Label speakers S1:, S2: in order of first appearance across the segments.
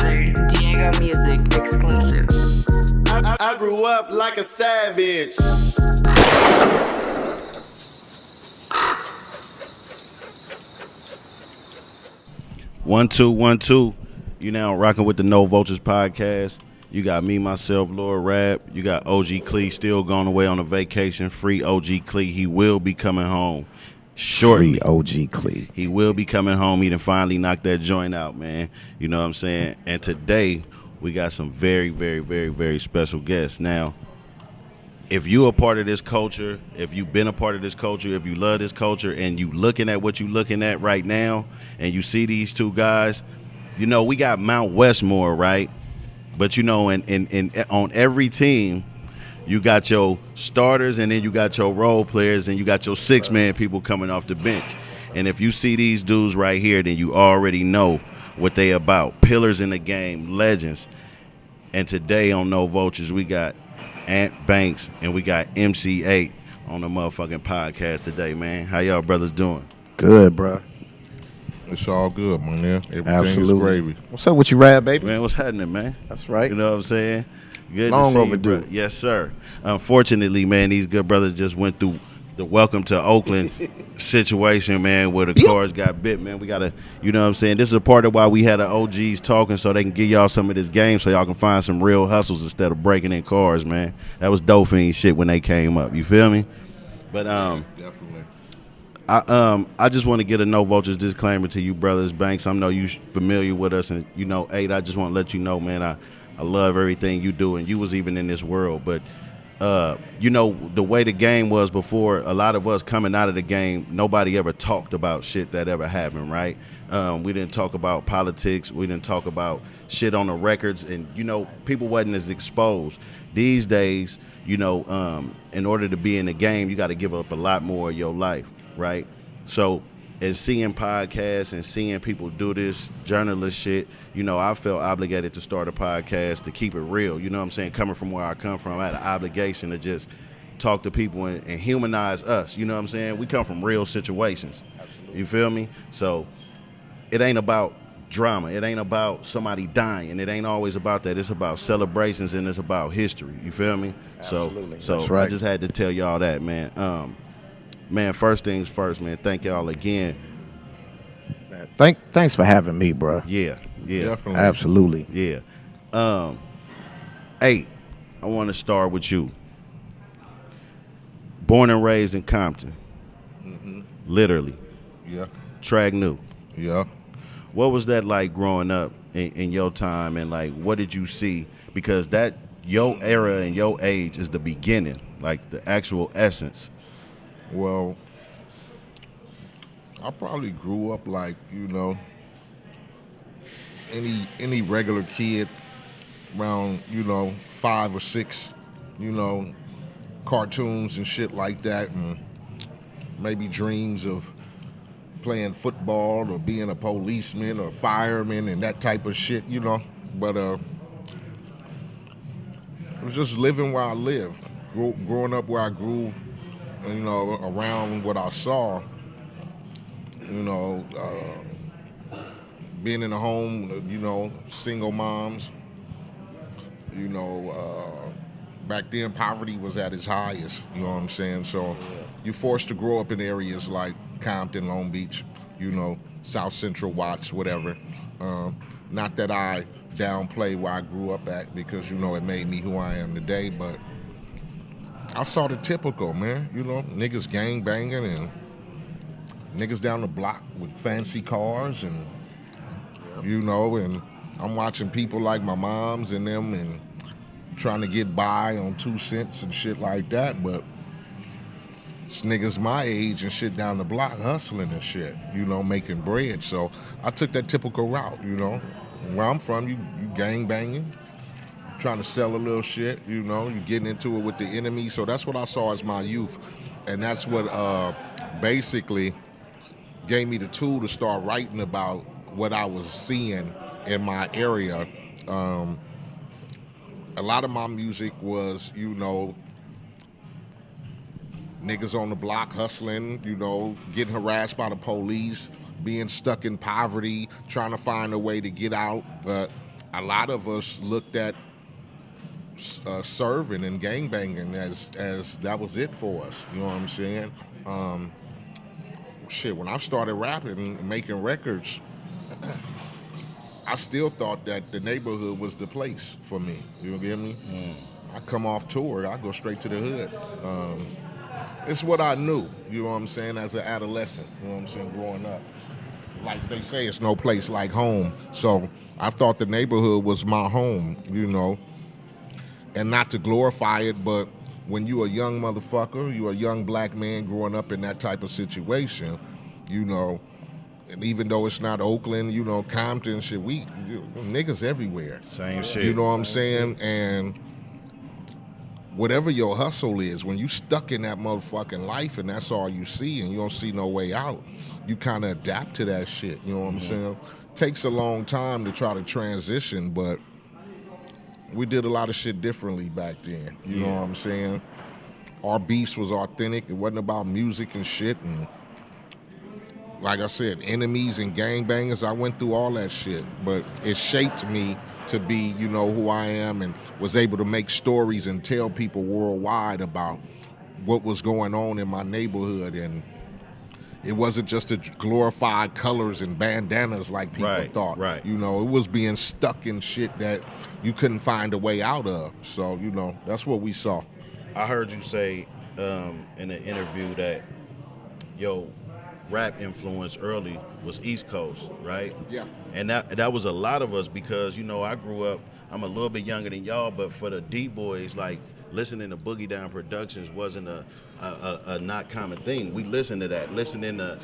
S1: Father, Diego Music exclusive.
S2: I grew up like a savage.
S3: One, two, 1, 2. You now rocking with the No Vultures podcast. You got me, myself, Lord Rap. You got OG Clee still going away on a vacation. Free OG Clee. He will be coming home shortly.
S4: Free OG Clee.
S3: He will be coming home. He done finally knocked that joint out, man. You know what I'm saying? And today, we got some very, very, very, very special guests. Now, if you a part of this culture, if you've been a part of this culture, if you love this culture, and you looking at what you looking at right now, and you see these two guys, you know, we got Mount Westmore, right? But you know, on every team, you got your starters, and then you got your role players, and you got your six-man people coming off the bench. And if you see these dudes right here, then you already know what they about. Pillars in the game, legends. And today on No Vultures, we got Ant Banks and we got MC Eiht on the motherfucking podcast today, man. How y'all brothers doing?
S4: Good, bro.
S5: It's all good, man. Everything
S4: Absolutely.
S5: is gravy.
S4: What's up with you, Rad, baby?
S3: Man, what's happening, man?
S4: That's right.
S3: You know what I'm saying? Good
S4: Long
S3: to see
S4: overdue.
S3: you, bro. Yes, sir. Unfortunately, man, these good brothers just went through the welcome to Oakland situation, man, where the cars got bit, man. We got to, you know what I'm saying? This is a part of why we had the OGs talking so they can give y'all some of this game so y'all can find some real hustles instead of breaking in cars, man. That was dope fiend shit when they came up. You feel me? But
S5: Definitely.
S3: I just want to get a No Vultures disclaimer to you, brothers. Banks, I know you familiar with us, and you know, Eiht, I just want to let you know, man, I love everything you do, and you was even in this world. But you know, the way the game was before, a lot of us coming out of the game, nobody ever talked about shit that ever happened, right? We didn't talk about politics. We didn't talk about shit on the records, and you know, people wasn't as exposed. These days, you know, in order to be in the game, you got to give up a lot more of your life, right? So as seeing podcasts and seeing people do this journalist shit, you know, I felt obligated to start a podcast to keep it real. You know what I'm saying? Coming from where I come from, I had an obligation to just talk to people and humanize us. You know what I'm saying? We come from real situations. Absolutely. You feel me? So it ain't about drama. It ain't about somebody dying. It ain't always about that. It's about celebrations and it's about history. You feel me?
S4: Absolutely.
S3: So
S4: That's right.
S3: I just had to tell y'all that, man. Man, first things first, man. Thank y'all again.
S4: Man, thanks for having me, bro.
S3: Yeah.
S5: Definitely.
S4: Absolutely.
S3: Yeah. Eiht, I want to start with you. Born and raised in Compton.
S5: Mm-hmm.
S3: Literally.
S5: Yeah.
S3: Trag new.
S5: Yeah.
S3: What was that like growing up in your time, and like what did you see? Because that your era and your age is the beginning, like the actual essence.
S5: Well, I probably grew up like, you know, any regular kid around, you know, 5 or 6, you know, cartoons and shit like that, and maybe dreams of playing football or being a policeman or fireman and that type of shit, you know. But it was just living where I lived, growing up where I grew, you know, around what I saw, you know, being in a home, you know, single moms, you know, back then poverty was at its highest, you know what I'm saying? So you're forced to grow up in areas like Compton, Long Beach, you know, South Central Watts, whatever. Not that I downplay where I grew up at because, you know, it made me who I am today, but I saw the typical, man, you know, niggas gang banging and niggas down the block with fancy cars and, you know, and I'm watching people like my moms and them and trying to get by on 2 cents and shit like that, but it's niggas my age and shit down the block hustling and shit, you know, making bread. So I took that typical route, you know. Where I'm from, you gang banging, trying to sell a little shit, you know, you getting into it with the enemy. So that's what I saw as my youth. And that's what basically gave me the tool to start writing about what I was seeing in my area. A lot of my music was, you know, niggas on the block hustling, you know, getting harassed by the police, being stuck in poverty, trying to find a way to get out. But a lot of us looked at serving and gangbanging as that was it for us. You know what I'm saying? Shit, when I started rapping and making records, I still thought that the neighborhood was the place for me. You get me? I come off tour, I go straight to the hood. It's what I knew, you know what I'm saying, as an adolescent, you know what I'm saying, growing up. Like they say, it's no place like home. So I thought the neighborhood was my home, you know. And not to glorify it, but when you a young motherfucker, you a young black man growing up in that type of situation, you know, and even though it's not Oakland, you know, Compton, shit, niggas everywhere.
S3: Same shit.
S5: You know what I'm saying? And whatever your hustle is, when you stuck in that motherfucking life and that's all you see and you don't see no way out, you kind of adapt to that shit, you know what I'm saying? Takes a long time to try to transition, but we did a lot of shit differently back then, you know what I'm saying? Our beast was authentic. It wasn't about music and shit, and like I said, enemies and gangbangers, I went through all that shit, but it shaped me to be, you know, who I am, and was able to make stories and tell people worldwide about what was going on in my neighborhood. And it wasn't just the glorified colors and bandanas like people thought.
S3: Right.
S5: You know, it was being stuck in shit that you couldn't find a way out of. So, you know, that's what we saw.
S3: I heard you say in an interview that, yo, rap influence early was East Coast, right?
S5: Yeah.
S3: And that was a lot of us because, you know, I grew up, I'm a little bit younger than y'all, but for the D-boys, like, listening to Boogie Down Productions wasn't a not common thing. We listened to that, listening to,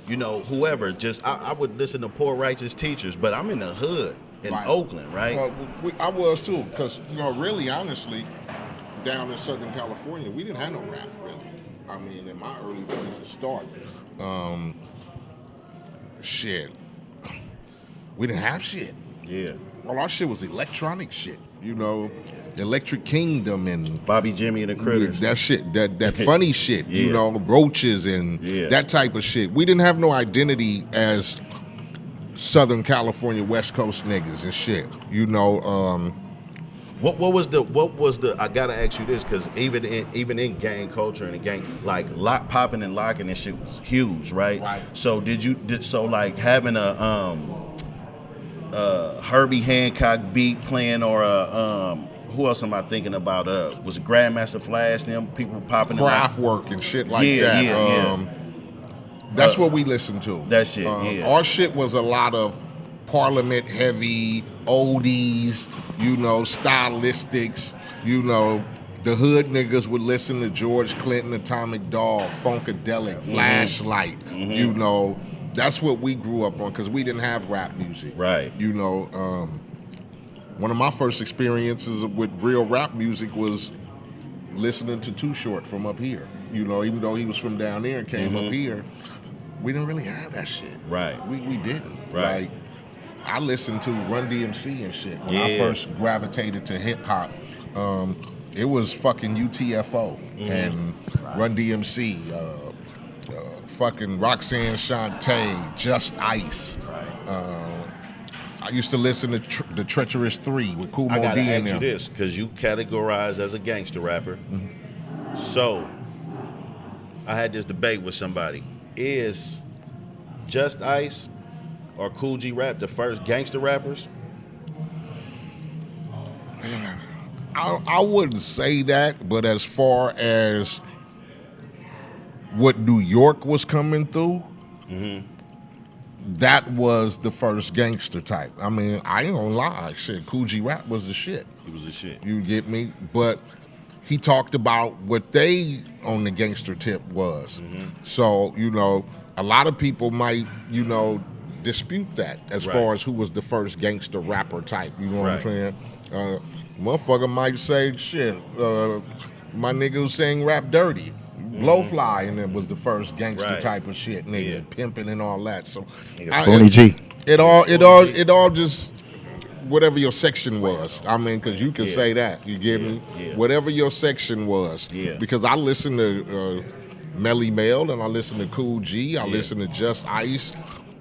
S3: you know, whoever. Just I would listen to Poor Righteous Teachers, but I'm in the hood in Oakland, right?
S5: Well, I was too, because, you know, really, honestly, down in Southern California, we didn't have no rap, really. I mean, in my early days to start, shit, we didn't have shit.
S3: Yeah.
S5: All our shit was electronic shit, you know, Electric Kingdom and
S3: Bobby Jimmy and the Critters.
S5: That shit, that funny shit, you know, Roaches and that type of shit. We didn't have no identity as Southern California West Coast niggas and shit, you know.
S3: What was the? I gotta ask you this, because even in gang culture and in gang, like lock popping and locking and shit was huge, right?
S5: Right.
S3: So so like having a Herbie Hancock beat playing, or a who else am I thinking about? Was it Grandmaster Flash? Them people popping
S5: Kraftwerk and shit like that. That's what we listened to.
S3: That shit.
S5: Our shit was a lot of Parliament heavy, oldies, you know, stylistics, you know. The hood niggas would listen to George Clinton, Atomic Dog, Funkadelic, Flashlight, you know. That's what we grew up on, because we didn't have rap music.
S3: Right.
S5: You know, one of my first experiences with real rap music was listening to Too Short from up here. You know, even though he was from down there and came up here, we didn't really have that shit.
S3: Right.
S5: We didn't.
S3: Right.
S5: Like, I listened to Run DMC and shit when I first gravitated to hip hop. It was fucking UTFO and Run DMC, fucking Roxanne Shante, Just Ice. I used to listen to the Treacherous 3 with Kool Moe
S3: I gotta
S5: D in
S3: ask you
S5: there.
S3: this, because you categorized as a gangster rapper. So I had this debate with somebody: is Just Ice or Kool G Rap the first gangster rappers?
S5: I wouldn't say that, but as far as what New York was coming through, that was the first gangster type. I mean, I ain't gonna lie, shit, Kool G Rap was the shit.
S3: He was the shit.
S5: You get me? But he talked about what they on the gangster tip was. So, you know, a lot of people might, you know, dispute that as far as who was the first gangster rapper type. You know what I'm saying? Motherfucker might say, shit, my nigga who sang Rap Dirty, Blowfly, and it was the first gangster type of shit, nigga, pimping and all that. So,
S4: Stoney G.
S5: It all just whatever your section was. I mean, because you can say that. You get me? Whatever your section was. Because I listen to Melly Mel and I listen to Kool G. I listen to Just Ice.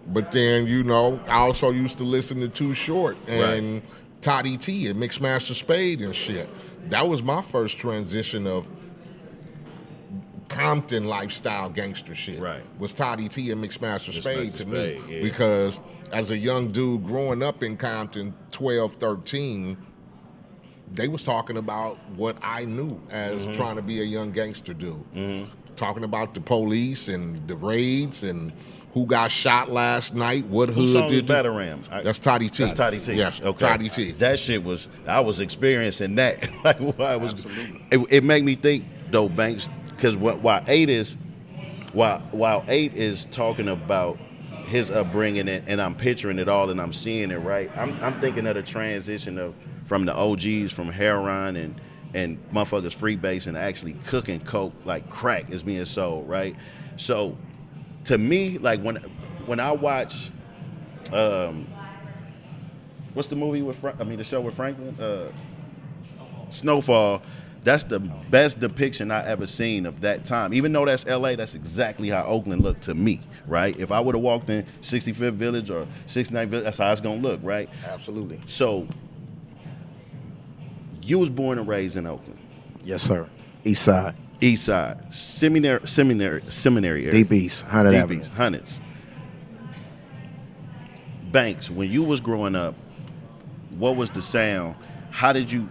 S5: But then, you know, I also used to listen to Too Short and Toddy T and Mixmaster Spade and shit. That was my first transition of Compton lifestyle gangster shit.
S3: Right.
S5: Was Toddy T and Mixmaster Spade to me.
S3: Spade, yeah.
S5: Because as a young dude growing up in Compton, 12, 13, they was talking about what I knew as trying to be a young gangster dude. Talking about the police and the raids and who got shot last night, what
S3: Who
S5: hood
S3: song
S5: did
S3: was Batter Ram?
S5: That's Toddy T.
S3: That's Toddy T.
S5: Yes,
S3: Okay.
S5: Toddy T.
S3: That shit was, I was experiencing that. Like, I was, it made me think, though, Banks, because while Eiht is talking about his upbringing and I'm picturing it all and I'm seeing it, right? I'm thinking of the transition from the OGs, from heroin and motherfuckers freebase and actually cooking coke like crack is being sold, right? So to me, like when I watch, what's the movie with the show with Franklin, Snowfall. That's the best depiction I ever seen of that time. Even though that's LA, that's exactly how Oakland looked to me, right? If I would have walked in 65th Village or 69th Village, that's how it's gonna look, right?
S4: Absolutely.
S3: So you was born and raised in Oakland.
S4: Yes, sir. East Side.
S3: East Side. Seminary area.
S4: Deep East, 100
S3: Deep
S4: Avenue.
S3: East, Hundreds. Banks, when you was growing up, what was the sound? How did you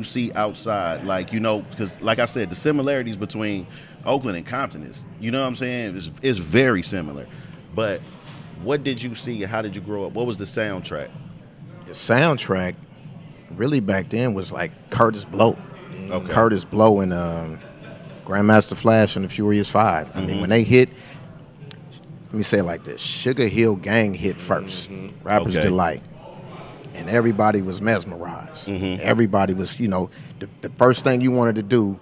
S3: see outside? Like, you know, because like I said, the similarities between Oakland and Compton is, you know what I'm saying, is very similar. But what did you see and how did you grow up? What was the soundtrack?
S4: The soundtrack really back then was like Curtis Blow.
S3: Okay.
S4: Curtis Blow and Grandmaster Flash and the Furious Five. I mean, when they hit, let me say it like this: Sugar Hill Gang hit first. Rapper's
S3: Okay.
S4: Delight. And everybody was mesmerized. Everybody was, you know, the first thing you wanted to do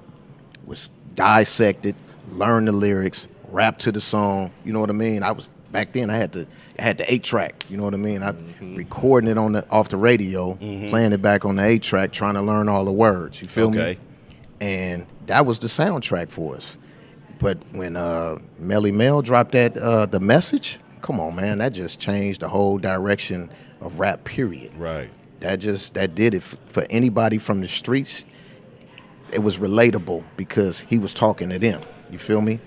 S4: was dissect it, learn the lyrics, rap to the song. You know what I mean? Back then I had the 8-track. You know what I mean? I recording it off the radio, playing it back on the 8-track, trying to learn all the words. You feel me? And that was the soundtrack for us. But when Melly Mel dropped that The Message, come on, man, that just changed the whole direction of rap, period.
S3: Right.
S4: That did it for anybody from the streets. It was relatable because he was talking to them. You feel me?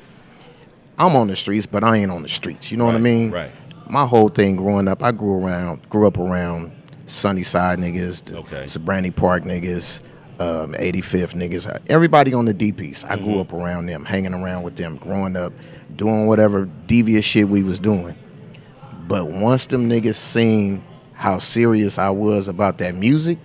S4: I'm on the streets, but I ain't on the streets. You know what I mean?
S3: Right.
S4: My whole thing growing up, I grew up around Sunnyside niggas, the Sabrani Park niggas, 85th niggas. Everybody on the Deep East. I grew up around them, hanging around with them, growing up, doing whatever devious shit we was doing. But once them niggas seen how serious I was about that music,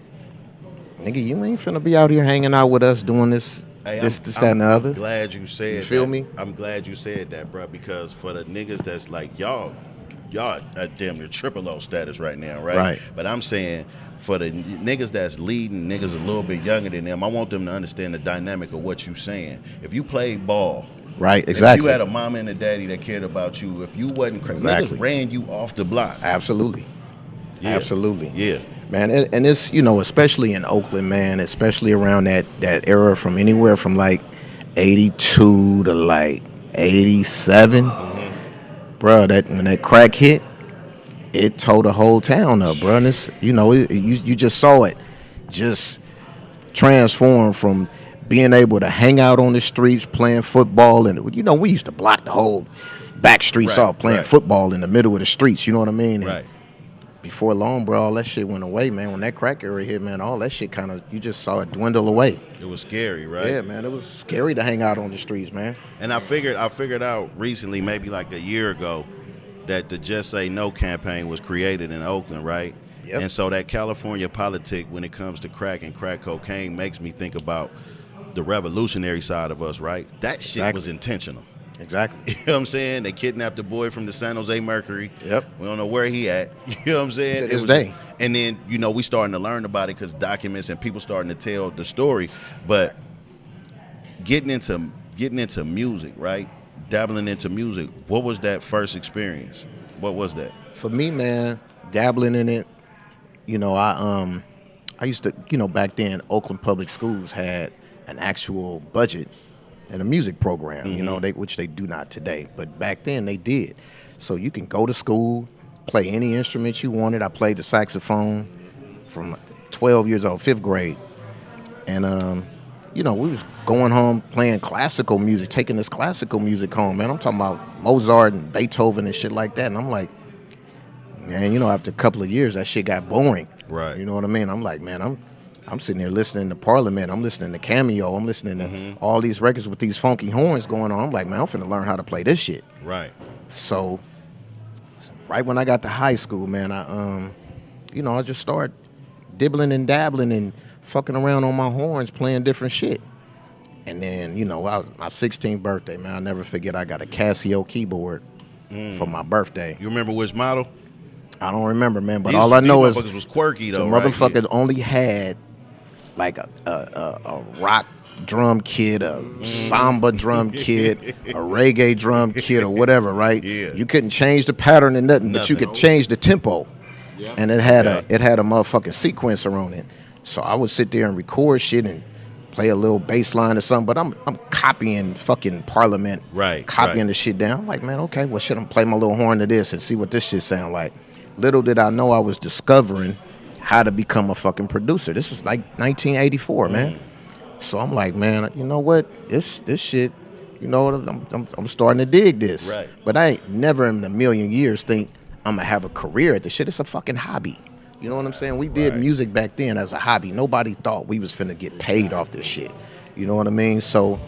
S4: nigga, you ain't finna be out here hanging out with us doing this, that, and the other.
S3: I'm glad you said
S4: you feel
S3: that.
S4: me?
S3: I'm glad you said that, bro, because for the niggas that's like, y'all at damn near triple O status right now, right?
S4: Right.
S3: But I'm saying for the niggas that's leading, niggas a little bit younger than them, I want them to understand the dynamic of what you saying. If you played ball,
S4: right, exactly.
S3: If you had a mama and a daddy that cared about you, if you wasn't crazy, niggas ran you off the block.
S4: Absolutely.
S3: Yeah.
S4: Absolutely.
S3: Yeah.
S4: Man, and it's, you know, especially in Oakland, man, especially around that era from anywhere from like 82 to like 87, bruh, that when that crack hit, it tore the whole town up, bruh. And it's, you know, you just saw it just transform from being able to hang out on the streets playing football. And, you know, we used to block the whole back streets off playing football in the middle of the streets, you know what I mean?
S3: Right.
S4: Before long, bro, all that shit went away, man. When that crack era hit, man, all that shit kind of, you just saw it dwindle away.
S3: It was scary, right?
S4: Yeah, man, it was scary to hang out on the streets, man.
S3: And I figured out recently, maybe like a year ago, that the Just Say No campaign was created in Oakland, right?
S4: Yep.
S3: And so that California politic, when it comes to crack and crack cocaine, makes me think about the revolutionary side of us, right? That shit was intentional.
S4: Exactly.
S3: You know what I'm saying? They kidnapped the boy from the San Jose Mercury.
S4: Yep.
S3: We don't know where he at. You know what I'm saying?
S4: To this day.
S3: And then, you know, we starting to learn about it because documents and people starting to tell the story. But getting into music, right? Dabbling into music. What was that first experience? What was that?
S4: For me, man, dabbling in it, you know, I used to, you know, back then Oakland Public Schools had an actual budget and a music program, you know, which they do not today. But back then they did. So you can go to school, play any instrument you wanted. I played the saxophone from 12 years old, 5th grade. And, you know, we was going home playing classical music, taking this classical music home, man. I'm talking about Mozart and Beethoven and shit like that. And I'm like, man, you know, after a couple of years, that shit got boring.
S3: Right.
S4: You know what I mean? I'm like, man, I'm sitting there listening to Parliament. I'm listening to Cameo. I'm listening to all these records with these funky horns going on. I'm like, man, I'm finna learn how to play this shit.
S3: Right.
S4: So, right when I got to high school, man, you know, I just started dibbling and dabbling and fucking around on my horns, playing different shit. And then, you know, my 16th birthday, man, I'll never forget, I got a Casio keyboard for my birthday.
S3: You remember which model?
S4: I don't remember, man, but all I know is
S3: motherfuckers was quirky though.
S4: the motherfucker only had like a rock drum kit, a samba drum kit, a reggae drum kit, or whatever, right?
S3: Yeah.
S4: You couldn't change the pattern and nothing, but you could change the tempo. Yeah. And it had a motherfucking sequencer on it. So I would sit there and record shit and play a little bass line or something, but I'm copying fucking Parliament, copying the shit down. I'm like, man, okay, well shit, I'm gonna play my little horn to this and see what this shit sound like. Little did I know I was discovering how to become a fucking producer. This is like 1984, man. So I'm like, man, you know what? This shit, you know, I'm starting to dig this.
S3: Right.
S4: But I ain't never in a million years think I'm gonna have a career at this shit. It's a fucking hobby. You know what I'm saying? We did music back then as a hobby. Nobody thought we was finna get paid off this shit. You know what I mean? So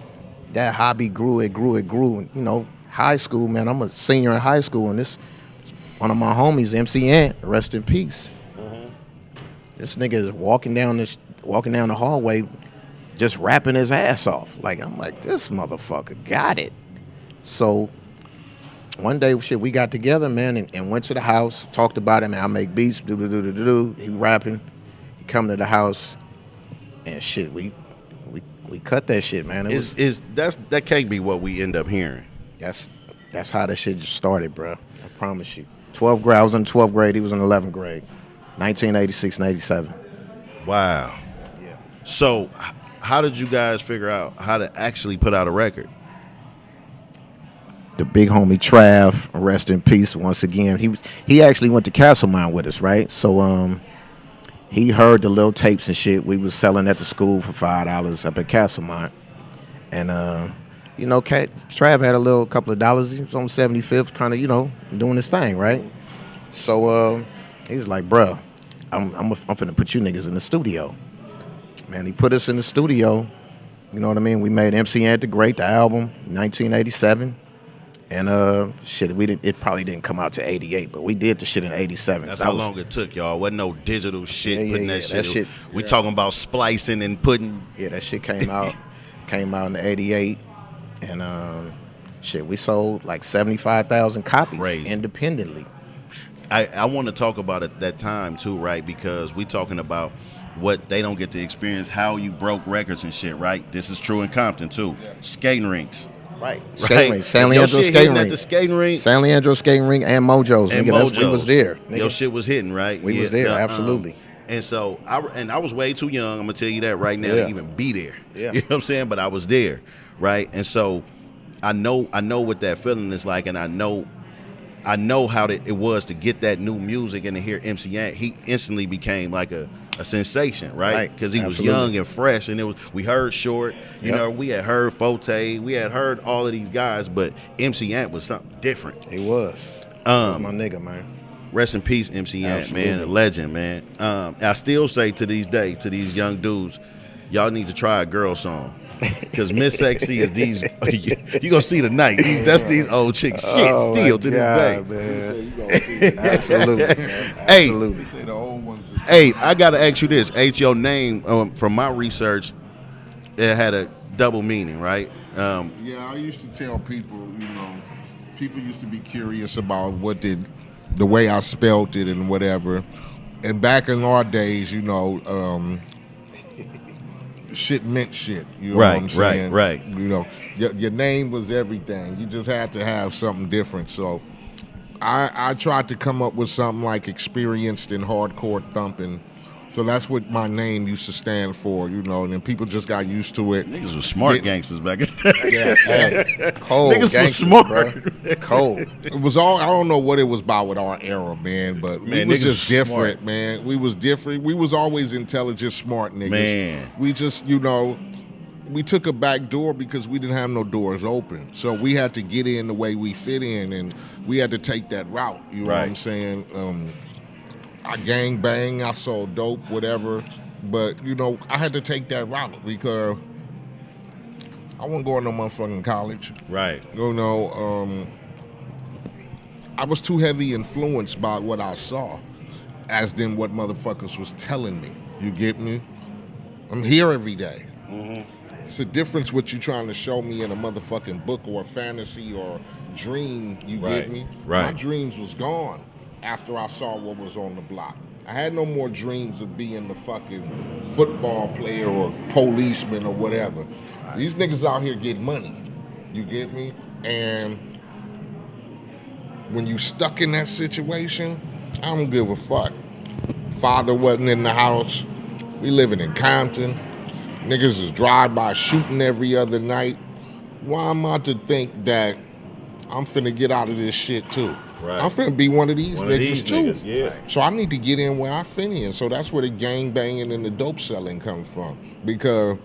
S4: that hobby grew. And, you know, high school, man, I'm a senior in high school, and this one of my homies, MC Ant, rest in peace. This nigga is walking down the hallway, just rapping his ass off. Like, I'm like, this motherfucker got it. So one day, shit, we got together, man, and went to the house, talked about it, man. I make beats, do. He rapping. He come to the house, and shit, we cut that shit, man.
S3: That can't be what we end up hearing.
S4: That's how that shit just started, bro. I promise you. 12th grade, I was in 12th grade. He was in 11th grade. 1986 and 87.
S3: Wow.
S4: Yeah.
S3: So, how did you guys figure out how to actually put out a record?
S4: The big homie Trav, rest in peace once again. He actually went to Castlemine with us, right? So he heard the little tapes and shit we was selling at the school for $5 up at Castlemine. And you know, Trav had a couple of dollars. He was on 75th, kind of, you know, doing his thing, right? So he was like, bruh, I'm finna put you niggas in the studio. Man, he put us in the studio. You know what I mean? We made MC Ant the Great, the album, 1987. And shit, it probably didn't come out to 88, but we did the shit in 87.
S3: That's how long it took, y'all. Wasn't no digital shit putting that shit. We talking about splicing and putting.
S4: Yeah, that shit came out in 88. And shit, we sold like 75,000 copies independently.
S3: I want to talk about it that time too, right? Because we talking about what they don't get to experience, how you broke records and shit, right? This is true in Compton too. Skating rinks.
S4: Right. Skating rink. San Leandro skating rink.
S3: At the skating rink.
S4: San Leandro skating rink and Mojo's.
S3: And
S4: nigga, we was there. Nigga.
S3: Your shit was hitting, right?
S4: We was there, absolutely.
S3: And so I was way too young, I'm gonna tell you that right now, to even be there.
S4: Yeah.
S3: You know what I'm saying? But I was there, right? And so I know what that feeling is like, and I know how it was to get that new music and to hear MC Ant. He instantly became like a sensation, right? Because he was young and fresh, and we heard Short, you know, we had heard Forte, we had heard all of these guys, but MC Ant was something different.
S4: He was. My nigga, man.
S3: Rest in peace, MC Ant, man, a legend, man. I still say to these young dudes, y'all need to try a girl song. Because Miss Sexy is these, you gonna see tonight. That's these old chicks shit still to this day.
S4: Man. Absolutely. Man.
S3: Hey,
S4: Absolutely.
S3: Hey, I gotta ask you this. Eiht, your name, from my research, it had a double meaning, right?
S5: Yeah, I used to tell people, you know, people used to be curious about the way I spelt it and whatever. And back in our days, you know, shit meant shit. You know what I'm saying?
S3: Right.
S5: You know, your name was everything. You just had to have something different. So I tried to come up with something like experienced in hardcore thumping So that's what my name used to stand for, and then people just got used to it.
S3: Niggas was smart gangsters back in the day.
S4: Yeah, hey, cold
S3: Niggas was
S4: gangsters,
S3: smart.
S4: bro. Cold.
S5: It was all, I don't know what it was about with our era, man, but
S3: Man,
S5: we was
S3: niggas
S5: just
S3: was
S5: different,
S3: smart.
S5: man. We was different. We was always intelligent, smart niggas.
S3: Man.
S5: We just, we took a back door because we didn't have no doors open. So we had to get in the way we fit in, and we had to take that route. You know what I'm saying? I gang bang, I sold dope, whatever. But, I had to take that route because I wasn't going to no motherfucking college.
S3: Right.
S5: I was too heavy influenced by what I saw as than what motherfuckers was telling me. You get me? I'm here every day. It's a difference what you trying to show me in a motherfucking book or a fantasy or dream. You get me?
S3: Right.
S5: My dreams was gone after I saw what was on the block. I had no more dreams of being the fucking football player or policeman or whatever. These niggas out here get money. You get me? And when you stuck in that situation, I don't give a fuck. Father wasn't in the house. We living in Compton. Niggas is drive-by shooting every other night. Why am I to think that I'm finna get out of this shit too?
S3: Right.
S5: I'm finna be one of these niggas too.
S3: Yeah.
S5: So I need to get in where I fit in. So that's where the gang banging and the dope selling come from. Because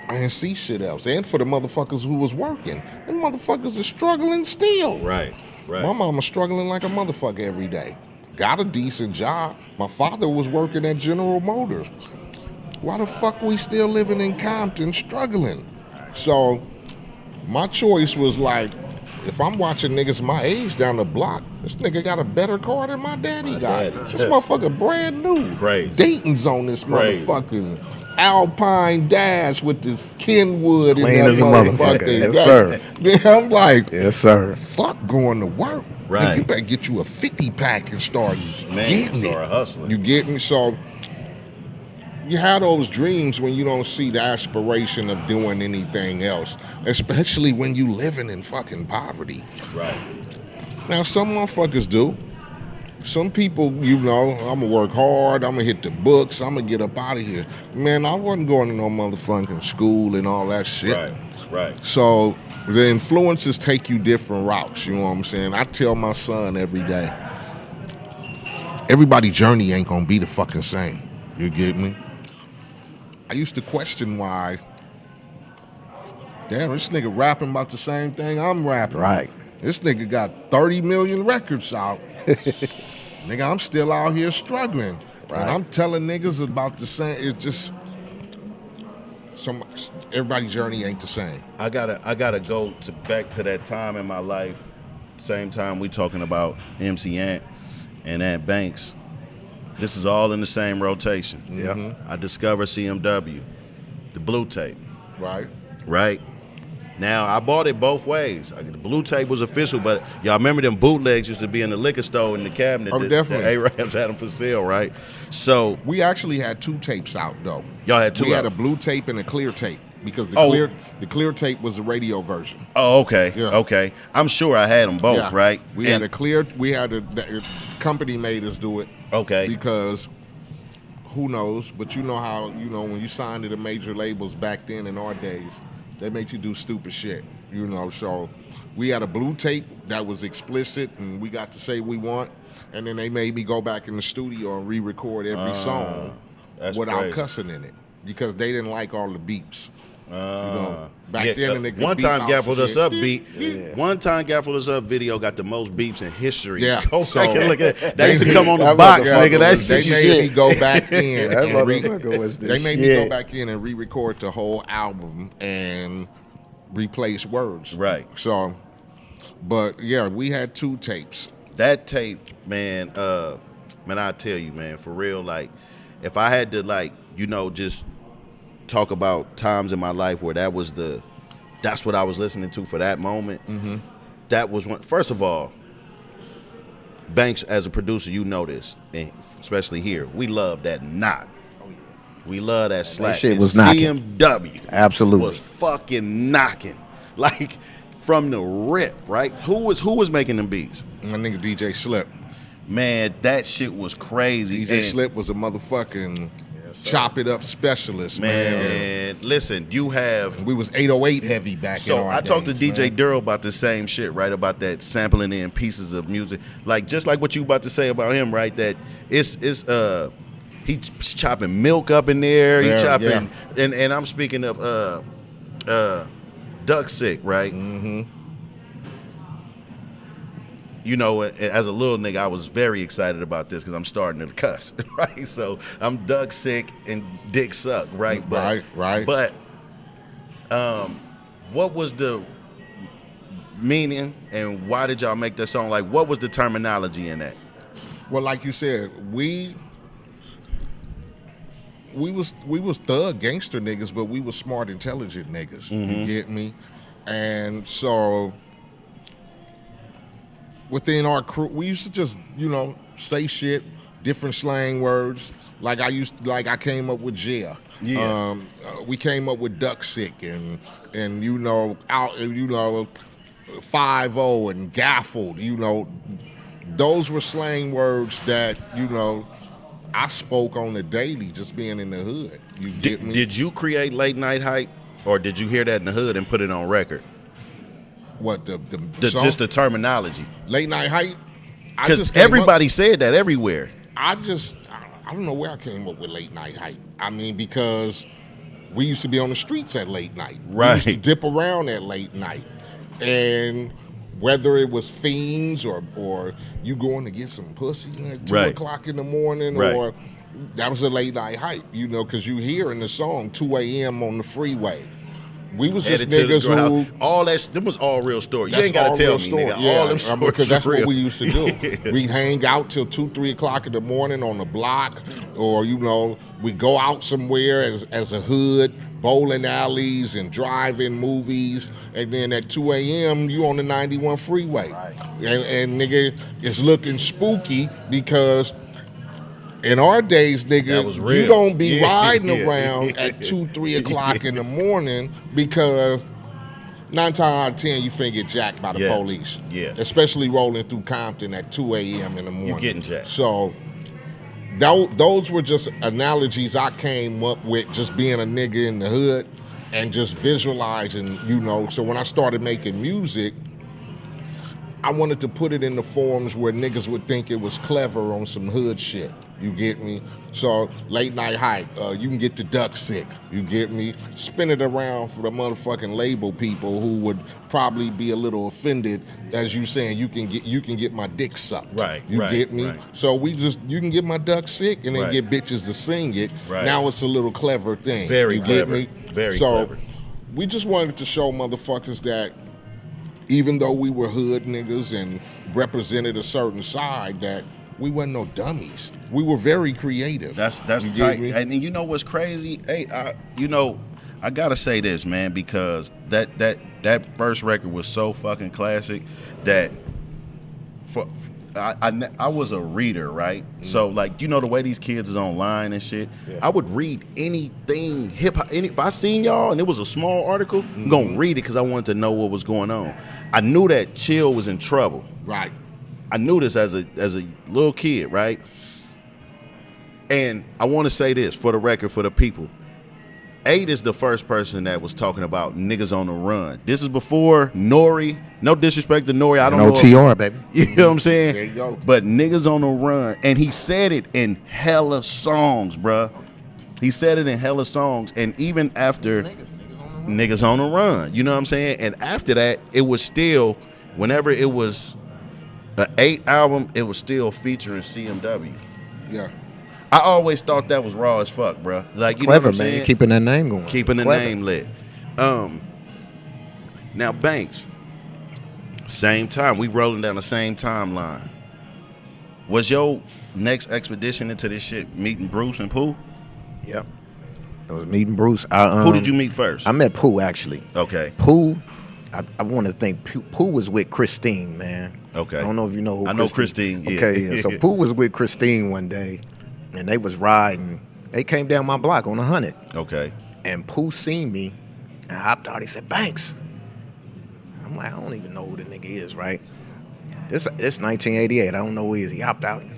S5: I didn't see shit else. And for the motherfuckers who was working, them motherfuckers are struggling still.
S3: Right.
S5: My mama struggling like a motherfucker every day. Got a decent job. My father was working at General Motors. Why the fuck we still living in Compton struggling? So my choice was like, if I'm watching niggas my age down the block, this nigga got a better car than my daddy got. This motherfucker brand new.
S3: Crazy.
S5: Dayton's on this
S3: Crazy.
S5: motherfucking Alpine Dash with this Kenwood
S4: Clean
S5: in that
S4: as a motherfucker. Yes, sir.
S5: Then I'm like,
S4: Yes, sir.
S5: fuck going to work.
S3: Right.
S5: Nigga, you better get you a 50 pack and start getting it.
S3: Start hustling.
S5: You get me? So you have those dreams when you don't see the aspiration of doing anything else, especially when you living in fucking poverty.
S3: Right.
S5: Now, some motherfuckers do. Some people, I'm going to work hard, I'm going to hit the books, I'm going to get up out of here. Man, I wasn't going to no motherfucking school and all that shit.
S3: Right.
S5: So the influences take you different routes, you know what I'm saying? I tell my son every day, everybody's journey ain't going to be the fucking same. You get me? I used to question why, damn, this nigga rapping about the same thing I'm rapping.
S4: Right.
S5: This nigga got 30 million records out. Nigga, I'm still out here struggling.
S4: Right.
S5: And I'm telling niggas about the same. It's just everybody's journey ain't the same.
S3: I gotta go back to that time in my life. Same time we talking about MC Ant and Ant Banks. This is all in the same rotation.
S4: Yeah.
S3: I discovered CMW, the blue tape.
S5: Right.
S3: Now, I bought it both ways. The blue tape was official, but y'all remember them bootlegs used to be in the liquor store in the cabinet.
S5: Oh, definitely.
S3: The Arabs had them for sale, right? So
S5: We actually had 2 tapes out though.
S3: y'all had 2
S5: We had
S3: out.
S5: a blue tape and a clear tape because
S3: Oh.
S5: the clear tape was the radio version.
S3: Oh, okay.
S5: Yeah.
S3: Okay. I'm sure I had them both,
S5: Yeah.
S3: right?
S5: We
S3: And-
S5: had the company made us do it.
S3: Okay.
S5: Because who knows? But you know how, when you signed to the major labels back then in our days, they make you do stupid shit. So we had a blue tape that was explicit and we got to say we want. And then they made me go back in the studio and re-record every song
S3: that's
S5: without
S3: crazy.
S5: cussing in it because they didn't like all the beeps. Back
S3: Yeah,
S5: then, the nigga
S3: one
S5: beep
S3: time
S5: out
S3: Gaffled
S5: some
S3: us
S5: shit.
S3: up beat. One time Gaffled us up video got the most beeps in history.
S5: Yeah.
S3: Go
S5: So-
S3: back and look at that. That used to come on the
S4: That
S3: box,
S4: motherfucker
S3: nigga. That
S4: was-
S5: They
S3: shit.
S5: made me go back in.
S4: That
S5: and
S4: motherfucker was the
S5: They made me go
S4: shit.
S5: back in and re-record the whole album and replace words.
S3: Right.
S5: So, but yeah, we had 2 tapes.
S3: That tape, man, I tell you, man, for real, like, if I had to, like, just talk about times in my life where that's what I was listening to for that moment. Mm-hmm. That was one. First of all, Banks, as a producer, you know this, and especially here, we love that knot. We love that slap.
S4: shit
S3: And
S4: was knocking.
S3: CMW
S4: Absolutely.
S3: was fucking knocking, like from the rip, right? Who was making them beats?
S5: My nigga DJ Slip.
S3: Man, that shit was crazy.
S5: DJ
S3: And,
S5: Slip was a motherfucking chop it up specialist,
S3: man, listen, you have.
S5: We was 808 heavy back in
S3: So
S5: our
S3: I talked to
S5: days,
S3: DJ
S5: man.
S3: Duro about the same shit, right? About that sampling in pieces of music, like just like what you about to say about him, right? That it's he's chopping milk up in there. He
S5: Yeah,
S3: chopping, and I'm speaking of Duck Sick, right?
S5: Mm-hmm.
S3: You know, as a little nigga, I was very excited about this because I'm starting to cuss, right? So I'm Duck Sick and Dick Suck, right? But,
S5: Right.
S3: But what was the meaning and why did y'all make that song? Like, what was the terminology in that?
S5: Well, like you said, we was thug gangster niggas, but we was smart, intelligent niggas. You get me? And so within our crew, we used to just, say shit, different slang words. Like I came up with jail.
S3: Yeah.
S5: We came up with duck sick and 5-0 and gaffled. Those were slang words that I spoke on the daily, just being in the hood. You get me?
S3: Did you create Late Night Hype, or did you hear that in the hood and put it on record?
S5: What the song?
S3: Just the terminology,
S5: Late Night Hype?
S3: because everybody said that everywhere.
S5: I don't know where I came up with Late Night Hype. I mean, because we used to be on the streets at late night.
S3: Right.
S5: We used to dip around at late night. And whether it was fiends or you going to get some pussy at 2
S3: Right.
S5: o'clock in the morning,
S3: Right.
S5: or that was a late night hype, because you hear in the song 2 a.m. on the freeway. We was just
S3: Headed to the
S5: niggas who...
S3: girl- all that. Them was all real stories. You
S5: That's
S3: ain't got
S5: all
S3: to tell
S5: real
S3: me,
S5: story.
S3: nigga.
S5: Yeah,
S3: All them stories
S5: because that's
S3: real.
S5: what we used to do. We'd hang out till 2, 3 o'clock in the morning on the block, or we go out somewhere as a hood, bowling alleys and drive-in movies, and then at 2 a.m. you on the 91 freeway, and nigga, it's looking spooky because. In our days,
S3: That
S5: nigga,
S3: was real.
S5: you don't be
S3: Yeah.
S5: riding
S3: Yeah.
S5: around at 2, 3 o'clock in the morning because 9 times out of 10 you finna get jacked by the
S3: Yeah.
S5: police.
S3: Yeah.
S5: Especially rolling through Compton at 2 a.m. in the morning.
S3: getting jacked.
S5: So those were just analogies I came up with, just being a nigga in the hood and just visualizing, So when I started making music, I wanted to put it in the forms where niggas would think it was clever on some hood shit. You get me? So Late Night Hype, you can get the duck sick. You get me? Spin it around for the motherfucking label people who would probably be a little offended, as you saying you can get my dick sucked.
S3: Right,
S5: You
S3: right,
S5: get me?
S3: right.
S5: So you can get my duck sick and then
S3: Right.
S5: get bitches to sing it.
S3: Right.
S5: Now it's a little clever thing.
S3: Very
S5: you
S3: clever.
S5: Get me?
S3: Very
S5: so
S3: clever.
S5: We just wanted to show motherfuckers that even though we were hood niggas and represented a certain side, that we wasn't no dummies. We were very creative.
S3: That's
S5: You get
S3: tight.
S5: me?
S3: And you know what's crazy? Hey, I gotta say this, man, because that first record was so fucking classic that I was a reader, right? So like, the way these kids is online and shit, I would read anything hip hop. If I seen y'all and it was a small article, I'm gonna read it because I wanted to know what was going on. I knew that Chill was in trouble.
S5: Right.
S3: I knew this as a little kid, right? And I want to say this for the record, for the people. Eiht is the first person that was talking about niggas on the run. This is before Nori. No disrespect to Nori. I don't know.
S4: OTR, baby.
S3: You know what I'm saying?
S5: There you go.
S3: But niggas on the run. And he said it in hella songs, bruh. He said it in hella songs. And even after niggas on the run, you know what I'm saying? And after that, it was still, whenever it was an Eiht album, it was still featuring CMW.
S5: Yeah.
S3: I always thought that was raw as fuck, bro. Like, you know
S4: Clever,
S3: what I'm
S4: man.
S3: saying?
S4: Keeping that name going.
S3: Keeping the
S4: Clever.
S3: name lit. Now Banks, same time, we rolling down the same timeline. Was your next expedition into this shit meeting Bruce and Pooh?
S4: Yep. It was meeting Bruce.
S3: Who did you meet first?
S4: I met Pooh, actually.
S3: Okay.
S4: Pooh, I want to think Pooh was with Christine, man.
S3: Okay.
S4: I don't know if you know who
S3: I know Christine, yeah.
S4: Okay, yeah. So Pooh was with Christine one day, and they was riding. They came down my block on 100.
S3: Okay.
S4: And Pooh seen me and hopped out. He said, Banks. I'm like, I don't even know who the nigga is, right? This 1988. I don't know where he hopped out. He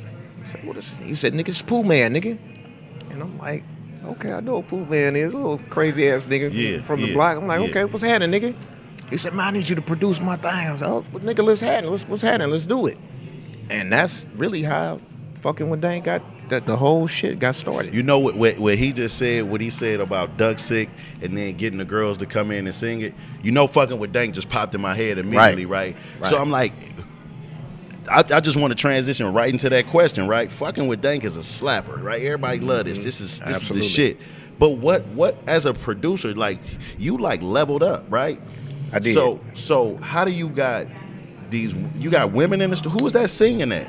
S4: said, "What is?" He said, "Nigga, it's Poohman, nigga." And I'm like, "Okay, I know who Poohman is. A little crazy ass nigga from the block." I'm like, "Okay, what's happening, nigga?" He said, "Man, I need you to produce my thing." I was like, "Oh, well, nigga, let's have it. What's happening? Let's do it." And that's really how fucking with Dang got the whole shit got started.
S3: You know what he just said, what he said about Duck Sick and then getting the girls to come in and sing it. You know, fucking with Dank just popped in my head immediately, right? So I'm like, I just want to transition right into that question, right? Fucking with Dank is a slapper, right? Everybody love this. This is the shit. But what as a producer, like you like leveled up, right?
S4: I did.
S3: So how do you got these? You got women in the studio. Who was that singing that?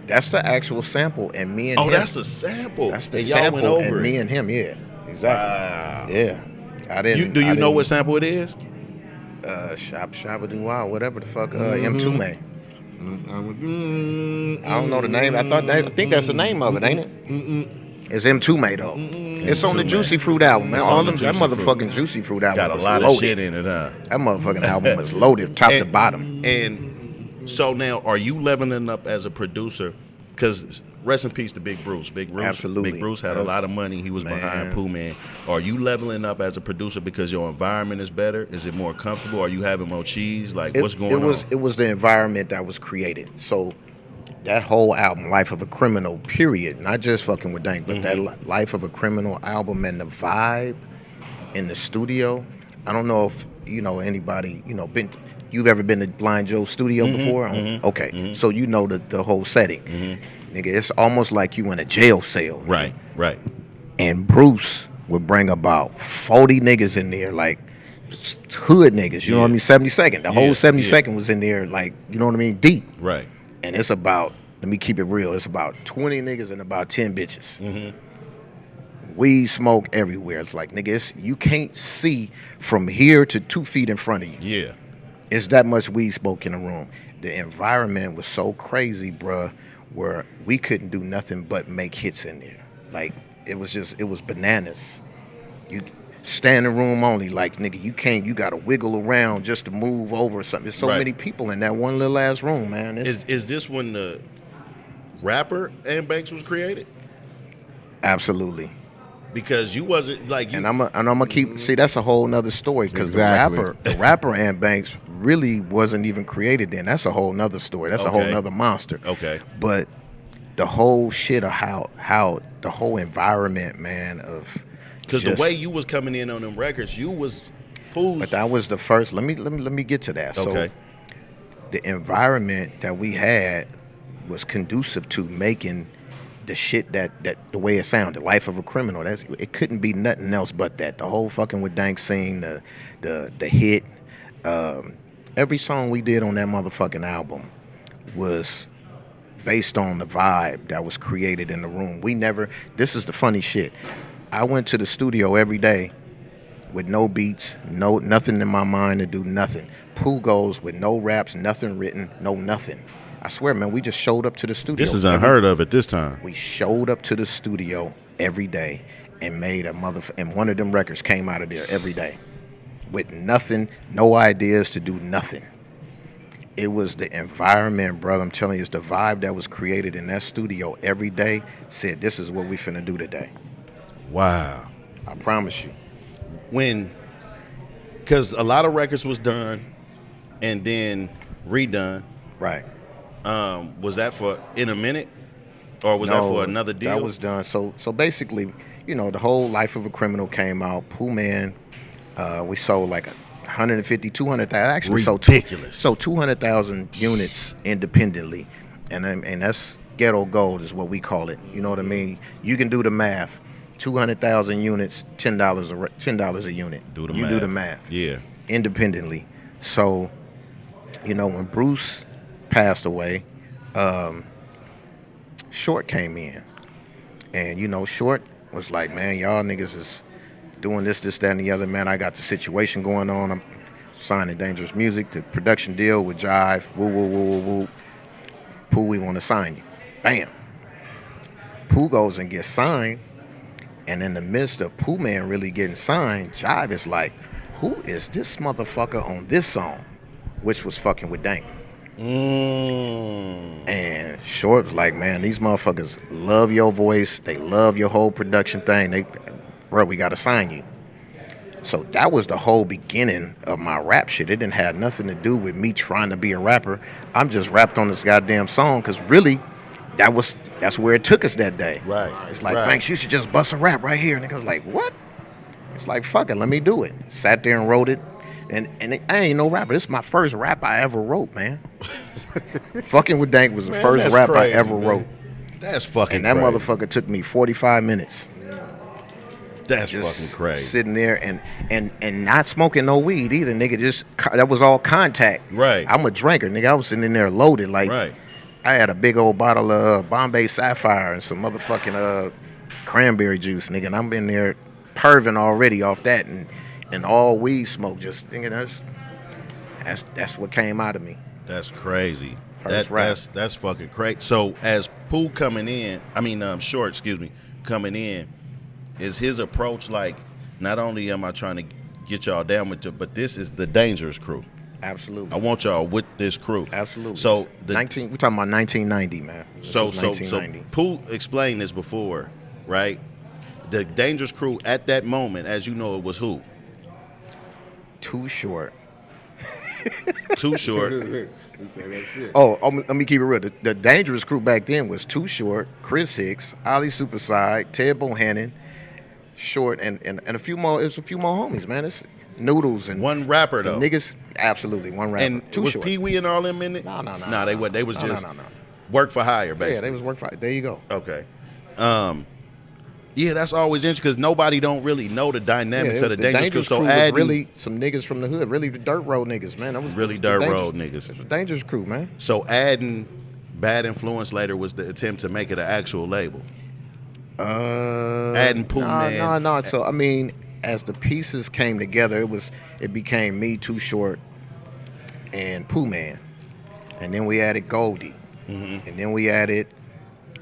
S4: That's the actual sample, and me and him.
S3: Oh, that's a sample.
S4: That's the
S3: and
S4: sample,
S3: y'all went over
S4: and me
S3: it.
S4: and him. Yeah, exactly.
S3: Wow.
S4: Yeah, I didn't.
S3: Do you know what sample it is?
S4: Shabba Doo Wow, whatever the fuck. M2 Man. I don't know the name. I think that's the name of it, ain't it? It's M2 Man though. It's on the Juicy Fruit album, man. All them that motherfucking Juicy Fruit album
S3: Got a lot of shit in it, huh?
S4: That motherfucking album is loaded, top to bottom.
S3: And so now, are you leveling up as a producer? Because rest in peace to Big Bruce.
S4: Absolutely.
S3: Big Bruce had a lot of money. He was behind Poohman. Are you leveling up as a producer because your environment is better? Is it more comfortable? Are you having more cheese? Like, what's going on?
S4: It was the environment that was created. So that whole album, Life of a Criminal, period, not just fucking with Dank, but that Life of a Criminal album and the vibe in the studio. I don't know if you know anybody, you've ever been to Blind Joe's studio before? Okay, so you know the whole setting. Nigga, it's almost like you in a jail cell.
S3: Right.
S4: And Bruce would bring about 40 niggas in there, like hood niggas, you know what I mean? 72nd. The whole 72nd was in there, like, you know what I mean? Deep.
S3: Right.
S4: And it's about, let me keep it real, it's about 20 niggas and about 10 bitches. Weed smoke everywhere. It's like, nigga, you can't see from here to 2 feet in front of you.
S3: Yeah.
S4: It's that much weed smoke in the room. The environment was so crazy, bruh, where we couldn't do nothing but make hits in there. Like, it was bananas. You standing room only, like, nigga, you gotta wiggle around just to move over or something. There's so many people in that one little ass room, man.
S3: Is this when the rapper Ant Banks was created?
S4: Absolutely.
S3: Because you wasn't like you,
S4: and I'm gonna keep that's a whole nother story, because the rapper Ant Banks really wasn't even created then. That's a whole nother story. That's a whole nother monster.
S3: Okay.
S4: But the whole shit of how the whole environment, man, of
S3: because the way you was coming in on them records, you was Pooh's.
S4: But that was the first. Let me get to that.
S3: Okay.
S4: So the environment that we had was conducive to making the shit that the way it sounded, Life of a Criminal. It couldn't be nothing else but that. The whole fucking with Dank scene, the hit, every song we did on that motherfucking album was based on the vibe that was created in the room. This is the funny shit. I went to the studio every day with no beats, nothing in my mind to do nothing. Pooh goes with no raps, nothing written, no nothing. I swear, man, we just showed up to the studio.
S3: This is unheard of at this time.
S4: We showed up to the studio every day and made and one of them records came out of there every day with nothing, no ideas to do nothing. It was the environment, brother. I'm telling you, it's the vibe that was created in that studio every day. Said, this is what we finna do today.
S3: Wow.
S4: I promise you.
S3: Because a lot of records was done and then redone.
S4: Right.
S3: Was that for In a Minute, or was that for another deal?
S4: That was done. So basically, the whole Life of a Criminal came out. Poohman, we sold like 150, 200,000. Actually,
S3: ridiculous.
S4: So 200,000 units independently, and that's ghetto gold is what we call it. You know what I mean? You can do the math. 200,000 units, $10 a unit. Do the math.
S3: Yeah.
S4: Independently. So, when Bruce passed away, Short came in, and Short was like, man, y'all niggas is doing this, that, and the other. Man, I got the situation going on. I'm signing Dangerous Music, the production deal with Jive. Woo, woo, woo, woo, woo. Pooh, we want to sign you. Bam. Pooh goes and gets signed, and in the midst of Poohman really getting signed, Jive is like, who is this motherfucker on this song? Which was fucking with Dank. And Short was like, man, these motherfuckers love your voice. They love your whole production thing. Bro, we got to sign you. So that was the whole beginning of my rap shit. It didn't have nothing to do with me trying to be a rapper. I'm just rapped on this goddamn song because really, that's where it took us that day.
S3: Right.
S4: It's like,
S3: right.
S4: Banks, you should just bust a rap right here. And nigga was like, what? It's like, fuck it, let me do it. Sat there and wrote it. And I ain't no rapper. This is my first rap I ever wrote, man. Fucking with Dank was the first rap
S3: crazy,
S4: I ever
S3: man.
S4: wrote.
S3: That's fucking
S4: And that
S3: crazy.
S4: motherfucker took me 45 minutes.
S3: That's
S4: Just
S3: fucking crazy.
S4: sitting there and not smoking no weed either, nigga. That was all contact.
S3: Right.
S4: I'm a drinker, nigga. I was sitting in there loaded. Like,
S3: Right.
S4: I had a big old bottle of Bombay Sapphire and some motherfucking cranberry juice, nigga. And I'm in there perving already off that and all weed smoke. Just thinking that's what came out of me.
S3: That's crazy.
S4: First rap.
S3: That's fucking crazy. So as Pooh Short, excuse me, coming in, is his approach like, not only am I trying to get y'all down with it, but this is the Dangerous crew.
S4: Absolutely.
S3: I want y'all with this crew.
S4: Absolutely.
S3: So
S4: we're talking about 1990, man.
S3: So
S4: 1990.
S3: Pooh explained this before, right? The Dangerous crew at that moment, as you know, it was who?
S4: Too Short.
S3: Too Short.
S5: That's it.
S4: Oh, let me keep it real. The Dangerous crew back then was Too Short, Chris Hicks, Ali Superside, Ted Bohannon, Short, and a few more. It's a few more homies, man. It's Noodles and
S3: One rapper
S4: and
S3: though.
S4: niggas. Absolutely, one rapper.
S3: And
S4: Too
S3: was
S4: Short.
S3: Pee Wee and all them in it?
S4: No.
S3: Nah, they was
S4: No,
S3: just
S4: no.
S3: work for hire, basically.
S4: Yeah, they was work for. There you go.
S3: Okay. Yeah, that's always interesting because nobody don't really know the dynamics of the Dangerous crew. So
S4: was
S3: adding
S4: really some niggas from the hood, really the dirt road niggas, man. That was
S3: Really
S4: the
S3: dirt road niggas.
S4: It was Dangerous crew, man.
S3: so adding Bad Influence later was the attempt to make it an actual label. Adding Poohman.
S4: No. So I mean, as the pieces came together, it became me, Too Short, and Poohman, and then we added Goldie, and then we added,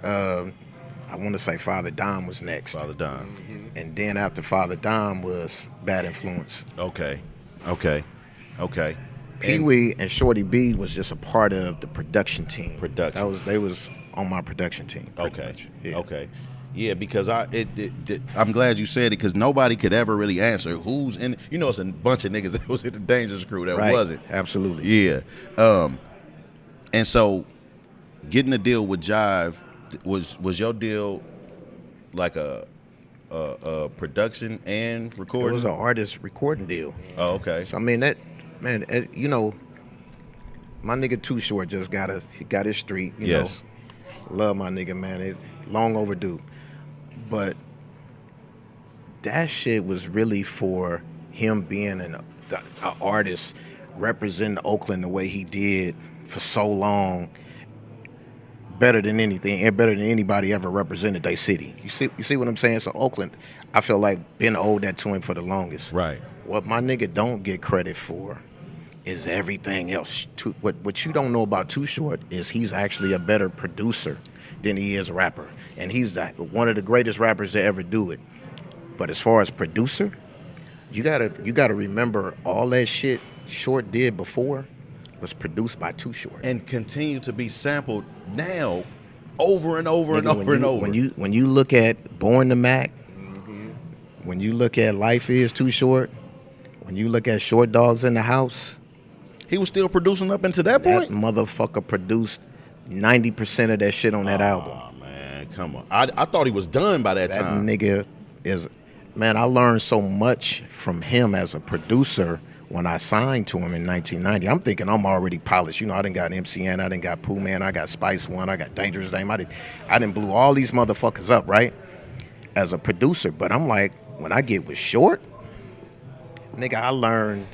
S4: I want to say Father Dom was next,
S3: Father Don.
S4: and then after Father Dom was Bad Influence.
S3: Okay.
S4: Pee Wee and Shorty B was just a part of the production team. They was on my production team. pretty
S3: Okay.
S4: much. Yeah.
S3: Okay. Yeah, because I'm glad you said it because nobody could ever really answer who's in. You know, it's a bunch of niggas that was in the Dangerous crew that
S4: Right.
S3: wasn't.
S4: Absolutely.
S3: Yeah. And so getting a deal with Jive was your deal like a production and
S4: It
S3: recording?
S4: was an artist recording deal.
S3: Oh, okay.
S4: So I mean you know, my nigga Too Short just got his street. You
S3: Yes.
S4: know, love my nigga, man. It long overdue, but that shit was really for him being an artist representing Oakland the way he did for so long. Better than anything, and better than anybody ever represented their city. You see what I'm saying? So Oakland, I feel like been owed that to him for the longest.
S3: Right.
S4: What my nigga don't get credit for is everything else. What you don't know about Too Short is he's actually a better producer than he is a rapper, and he's one of the greatest rappers to ever do it. But as far as producer, you gotta remember all that shit Short did before was produced by Too Short.
S3: And continue to be sampled now over and over and
S4: Nigga,
S3: over and over.
S4: When you look at Born to Mac, when you look at Life Is Too Short, when you look at Short Dogs in the House,
S3: He was still producing up into that
S4: that
S3: point?
S4: motherfucker produced 90% of that shit on that album.
S3: Oh, man, come on. I thought he was done by that
S4: That
S3: time.
S4: nigga is, man, I learned so much from him as a producer when I signed to him in 1990. I'm thinking I'm already polished. You know, I done got MCN, I done got Poohman, I got Spice One, I got Dangerous Dame. I done blew all these motherfuckers up, right? As a producer. But I'm like, when I get with Short, nigga, I learned,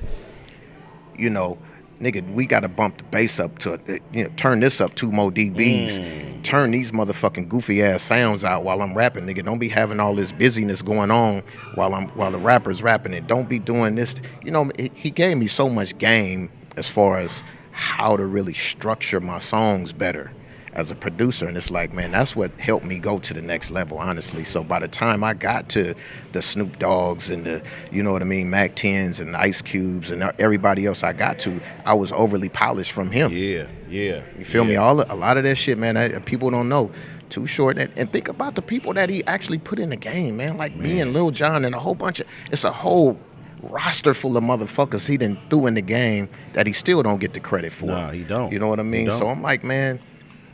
S4: you know, nigga, we got to bump the bass up to, you know, turn this up 2 more dBs. Turn these motherfucking goofy ass sounds out while I'm rapping, nigga. Don't be having all this busyness going on while the rapper's rapping, and don't be doing this. You know, he gave me so much game as far as how to really structure my songs better as a producer, and it's like, man, that's what helped me go to the next level, honestly. So by the time I got to the Snoop Dogs and the, you know what I mean, Mac 10s and Ice Cubes and everybody else I got to, I was overly polished from him.
S3: Yeah.
S4: You feel me? A lot of that shit, man, people don't know. Too Short, and think about the people that he actually put in the game, man. Like me and Lil Jon and a whole bunch of, it's a whole roster full of motherfuckers he done threw in the game that he still don't get the credit for.
S3: Nah, he don't.
S4: You know what I mean? So I'm like, man,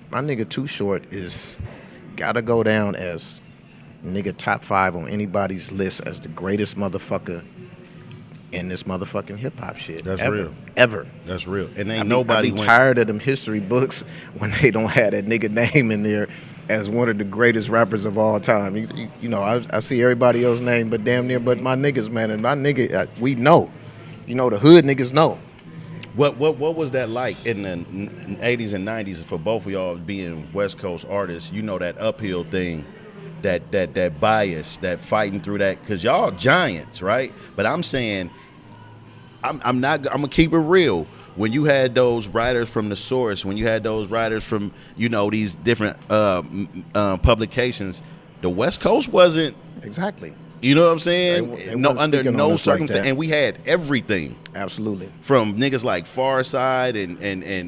S4: my nigga Too Short is gotta go down as nigga top 5 on anybody's list as the greatest motherfucker in this motherfucking hip hop shit.
S3: That's
S4: ever,
S3: real.
S4: Ever.
S3: That's real. And ain't
S4: I
S3: nobody
S4: be tired of them history books when they don't have that nigga name in there as one of the greatest rappers of all time. You know, I see everybody else's name, but damn near, but my niggas, man, and my nigga, we know. You know, the hood niggas know.
S3: What was that like in the 80s and 90s for both of y'all being West Coast artists? You know, that uphill thing, that bias, that fighting through that, because y'all giants, right? But I'm saying, I'm gonna keep it real. When you had those writers from The Source, when you had those writers from, you know, these different publications, the West Coast wasn't
S4: Exactly.
S3: You know what I'm saying?
S4: They
S3: Under
S4: speaking on
S3: no
S4: us like
S3: circumstance,
S4: that.
S3: and we had everything
S4: Absolutely.
S3: from niggas like Farside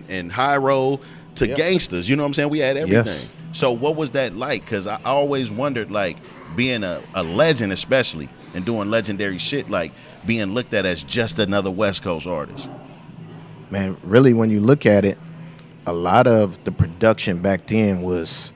S3: and High Road to
S4: Yep.
S3: gangsters. You know what I'm saying? We had everything.
S4: Yes.
S3: So what was that like? Because I always wondered, like, being a legend, especially, and doing legendary shit, like being looked at as just another West Coast artist.
S4: Man, really, when you look at it, a lot of the production back then was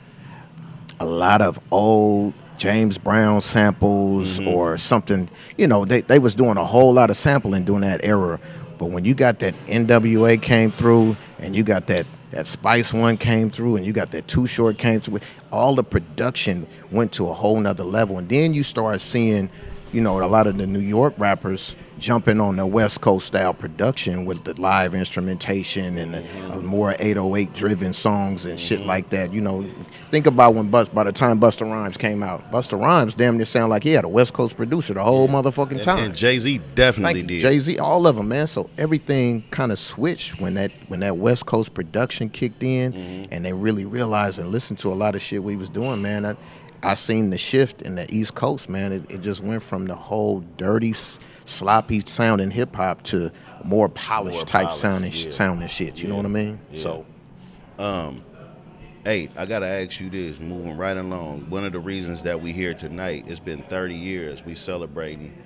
S4: a lot of old James Brown samples or something. You know, they was doing a whole lot of sampling during that era. But when you got that NWA came through, and you got that Spice One came through, and you got that Too Short came through, all the production went to a whole nother level. And then you start seeing, you know, a lot of the New York rappers jumping on the West Coast style production with the live instrumentation and the more 808 driven songs and shit like that. You know, think about when by the time Busta Rhymes came out, Busta Rhymes damn near sound like he had a West Coast producer the whole motherfucking time.
S3: And Jay-Z definitely did.
S4: Jay-Z, all of them, man. So everything kind of switched when that West Coast production kicked in, and they really realized and listened to a lot of shit we was doing, man. I seen the shift in the East Coast, man. It just went from the whole dirty, sloppy sounding hip hop to more polished type sounding shit. You know what I mean?
S3: Yeah.
S4: So,
S3: Eiht, I gotta ask you this, moving right along. One of the reasons that we here tonight, it's been 30 years. We celebrating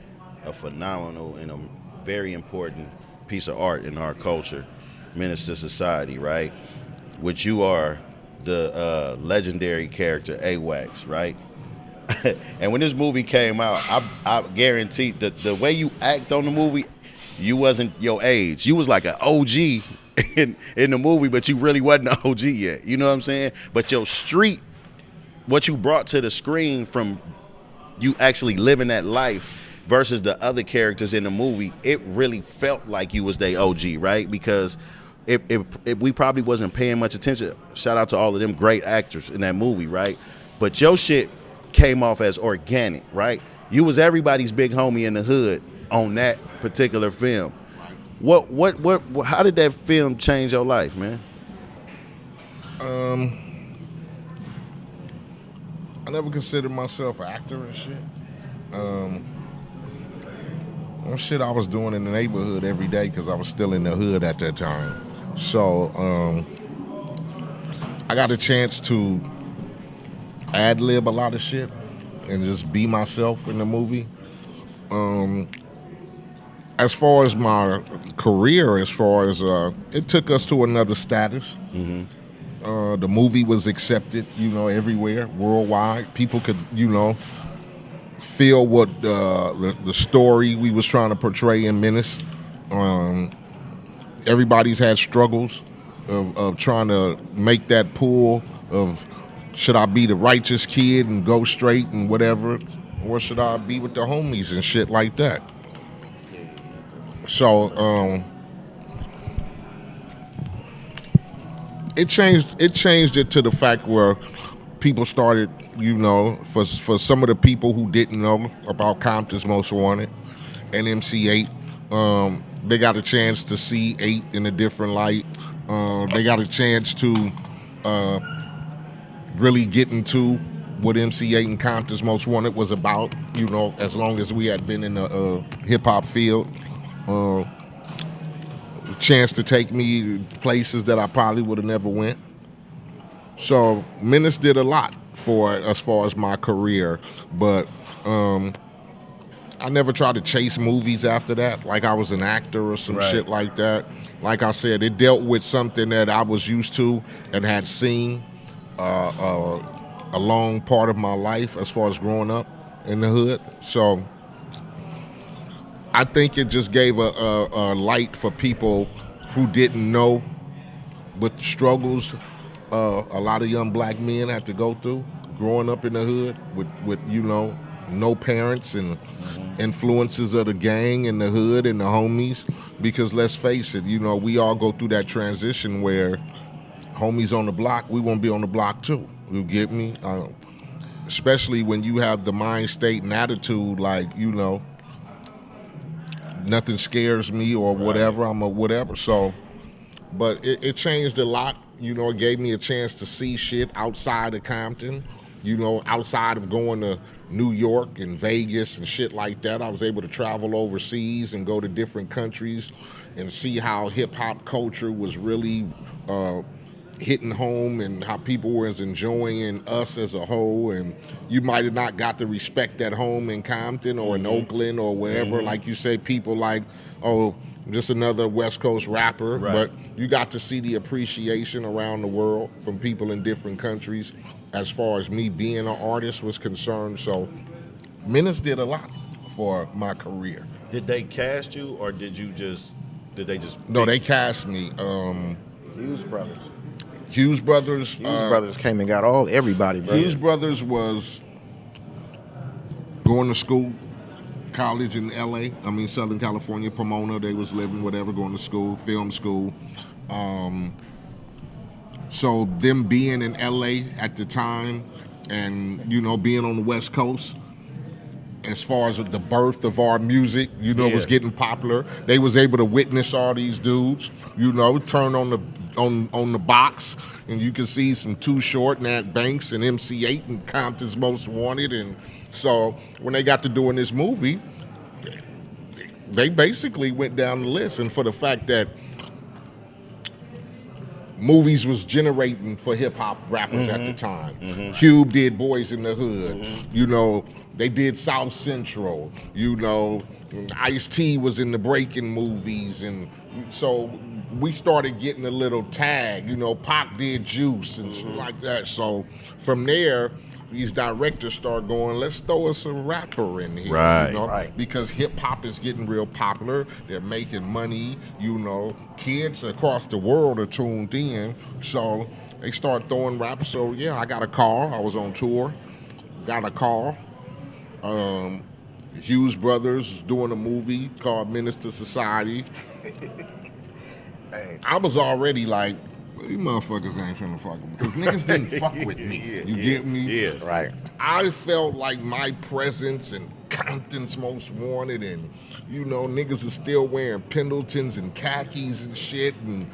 S3: a phenomenal and a very important piece of art in our culture, Menace to Society, right? Which you are the legendary character AWACS, right? And when this movie came out, I guarantee that the way you act on the movie, you wasn't your age. You was like an OG in the movie, but you really wasn't an OG yet. You know what I'm saying? But your street, what you brought to the screen from you actually living that life versus the other characters in the movie, it really felt like you was their OG, right? Because we probably wasn't paying much attention. Shout out to all of them great actors in that movie, right? But your shit came off as organic, right? You was everybody's big homie in the hood on that particular film. What how did that film change your life, man?
S5: I never considered myself an actor and shit. Shit I was doing in the neighborhood every day because I was still in the hood at that time. So I got a chance to ad-lib a lot of shit and just be myself in the movie. As far as my career, it took us to another status. The movie was accepted, everywhere, worldwide. People could, feel what the story we was trying to portray in Menace. Everybody's had struggles of trying to make that pull of, should I be the righteous kid and go straight and whatever, or should I be with the homies and shit like that? So it changed it to the fact where people started, for some of the people who didn't know about Compton's Most Wanted and MC Eiht, they got a chance to see Eiht in a different light. They got a chance to really getting to what MC8 and Compton's Most Wanted was about, you know, as long as we had been in the hip-hop field. A chance to take me places that I probably would have never went. So Menace did a lot for as far as my career, but I never tried to chase movies after that, like I was an actor or some shit like that. Like I said, it dealt with something that I was used to and had seen a long part of my life as far as growing up in the hood. So I think it just gave a light for people who didn't know what struggles a lot of young black men had to go through growing up in the hood with you know, no parents and influences of the gang and the hood and the homies. Because let's face it, you know, we all go through that transition where homies on the block, we won't be on the block too. You get me? Especially when you have the mind state and attitude like, you know, nothing scares me or whatever, I'm a whatever. So, but it changed a lot. You know, it gave me a chance to see shit outside of Compton. You know, outside of going to New York and Vegas and shit like that, I was able to travel overseas and go to different countries and see how hip-hop culture was really hitting home and how people was enjoying us as a whole. And you might have not got the respect at home in Compton or in Oakland or wherever. Like you say, people like, oh, just another West Coast rapper. But you got to see the appreciation around the world from people in different countries as far as me being an artist was concerned. So Menace did a lot for my career.
S3: Did they cast you, or did they just?
S5: No, they cast me.
S4: Hughes Brothers.
S5: Hughes Brothers.
S4: Hughes Brothers came and got everybody, bro.
S5: Hughes Brothers was going to school, college in LA. I mean, Southern California, Pomona. They was living, whatever, going to school, film school. So them being in LA at the time and, you know, being on the West Coast, as far as the birth of our music, you know, was getting popular. They was able to witness all these dudes, you know, turn on the box, and you can see some Too Short, Eiht Ant Banks, and MC8 and Compton's Most Wanted. And so when they got to doing this movie, they basically went down the list. And for the fact that movies was generating for hip-hop rappers at the time. Cube did Boys in the Hood. You know, they did South Central. You know, Ice-T was in the Breaking movies. And so we started getting a little tag. You know, Pac did Juice and shit like that. So from there, these directors start going, let's throw us a rapper in here.
S3: Right,
S5: you know?
S4: right.
S5: Because hip-hop is getting real popular. They're making money, you know. Kids across the world are tuned in. So they start throwing rappers. So, yeah, I got a call. I was on tour. Got a call. Hughes Brothers doing a movie called Menace to Society.
S4: Hey.
S5: I was already like, these motherfuckers ain't finna fuck with me. Because niggas didn't fuck with me. You get me?
S3: Yeah.
S4: Right.
S5: I felt like my presence in Compton's Most Wanted, and, you know, niggas are still wearing Pendletons and khakis and shit, and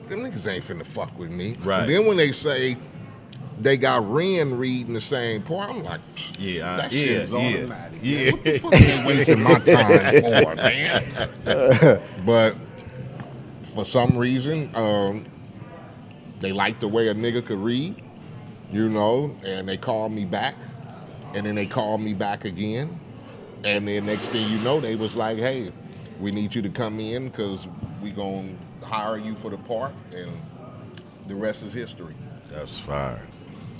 S5: them niggas ain't finna fuck with me.
S3: Right.
S5: And then when they say they got Ren reading the same part, I'm like, that shit is automatic.
S3: Yeah.
S5: What the fuck are they wasting my time for, man? But for some reason, they liked the way a nigga could read, you know, and they called me back, and then they called me back again, and then next thing you know, they was like, hey, we need you to come in because we gonna hire you for the part, and the rest is history.
S3: That's fire.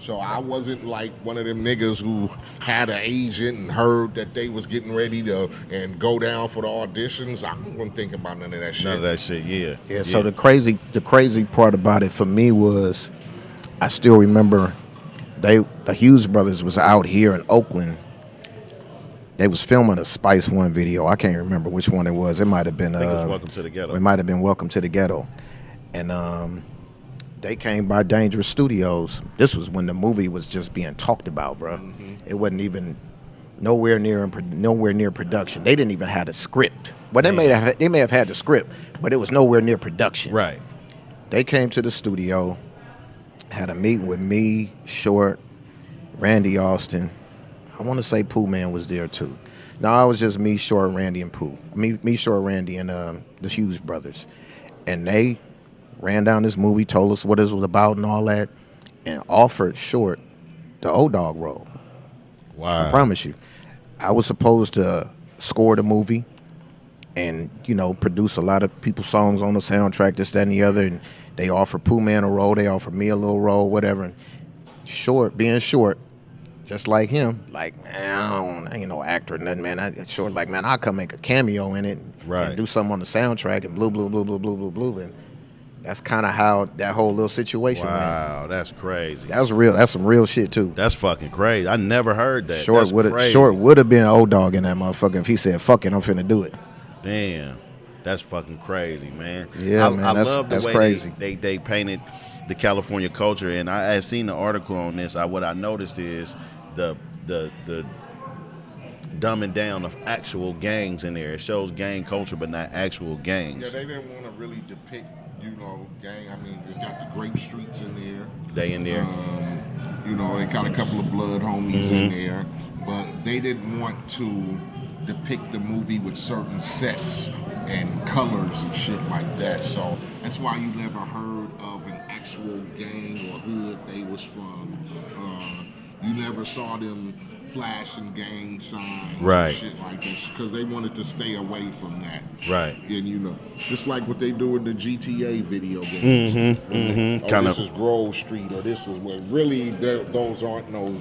S5: So I wasn't like one of them niggas who had an agent and heard that they was getting ready to and go down for the auditions. I wasn't thinking about none of that shit.
S3: None of that shit, yeah.
S4: Yeah, so the crazy part about it for me was I still remember the Hughes Brothers was out here in Oakland. They was filming a Spice One video. I can't remember which one it was. It might have been
S3: I think it was Welcome to the Ghetto.
S4: It might have been Welcome to the Ghetto. And they came by Dangerous Studios. This was when the movie was just being talked about, bro. It wasn't even nowhere near production. They didn't even have the script. Well, they may have had the script, but it was nowhere near production.
S3: Right.
S4: They came to the studio. Had a meeting with me, Short, Randy Austin. I want to say Poohman was there too. No, it was just me, Short, Randy, and Pooh. Me, Short, Randy, and the Hughes brothers. And they ran down this movie, told us what it was about and all that, and offered Short the O-Dog role.
S3: Wow.
S4: I promise you. I was supposed to score the movie and, produce a lot of people's songs on the soundtrack, this, that, and the other. And they offered Poohman a role. They offered me a little role, whatever. And Short, being Short, just like him, like, man, I ain't no actor or nothing, man. Short, like, man, I'll come make a cameo in it and do something on the soundtrack and blue, blue, blue, blue, blue, blue, blue. And that's kind of how that whole little situation went.
S3: Wow, that's crazy.
S4: That was real. That's some real shit, too.
S3: That's fucking crazy. I never heard that.
S4: Short would have been an O-Dog in that motherfucker if he said, fuck it, I'm finna do it.
S3: Damn. That's fucking crazy, man.
S4: Yeah,
S3: I
S4: man,
S3: love the
S4: that's
S3: way
S4: crazy.
S3: They painted the California culture, and I had seen the article on this. What I noticed is the dumbing down of actual gangs in there. It shows gang culture, but not actual gangs.
S5: Yeah, they didn't want to really depict, gang. I mean, it's got the Grape Streets in there.
S3: They in there.
S5: They got a couple of blood homies in there, but they didn't want to depict the movie with certain sets and colors and shit like that. So that's why you never heard of an actual gang or hood they was from. You never saw them flashing gang signs and shit like this because they wanted to stay away from that.
S3: Right.
S5: And just like what they do in the GTA video games. This is Grove Street or this is where really those aren't no.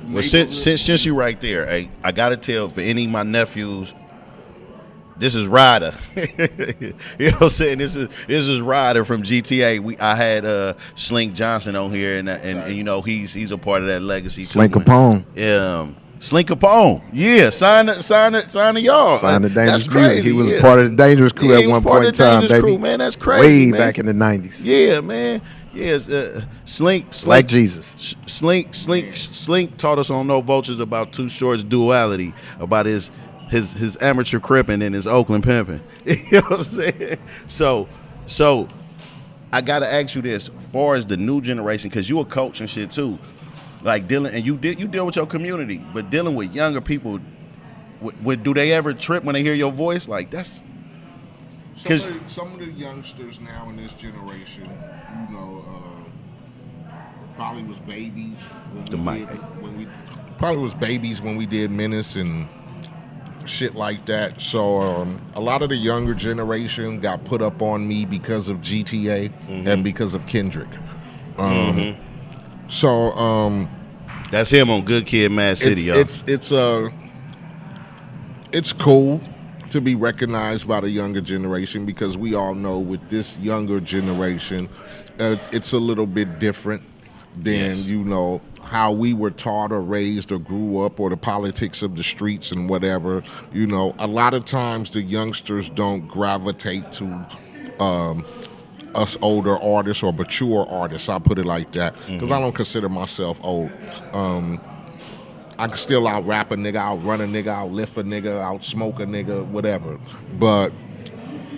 S3: Well, since you right there, hey, I gotta tell for any of my nephews, this is Ryder. You know what I'm saying? This is Ryder from GTA. I had Slink Johnson on here, and he's a part of that legacy too.
S4: Slink Capone.
S3: Slink Capone. Yeah, sign to y'all.
S4: Sign the Dangerous
S3: That's crazy.
S4: Music. He was a part of the Dangerous Crew at one point in time, baby.
S3: Crew, man, that's crazy.
S4: Way back in the 90s.
S3: Yeah, man. Yes, Slink,
S4: like Jesus.
S3: Slink taught us on No Vultures about Too Short's duality, about his amateur cripping and his Oakland pimping. You know what I'm saying? So I gotta ask you this: as far as the new generation, because you a coach and shit too, like dealing, and you deal with your community, but dealing with younger people, do they ever trip when they hear your voice? Like that's.
S5: Some of the youngsters now in this generation, probably was babies when we did Menace and shit like that. So a lot of the younger generation got put up on me because of GTA and because of Kendrick. So
S3: that's him on Good Kid, Mad City, y'all.
S5: It's cool to be recognized by the younger generation because we all know with this younger generation, it's a little bit different than how we were taught or raised or grew up, or the politics of the streets and whatever. A lot of times the youngsters don't gravitate to us older artists or mature artists. I'll put it like that because I don't consider myself old. I can still out rap a nigga, out run a nigga, out lift a nigga, out smoke a nigga, whatever. But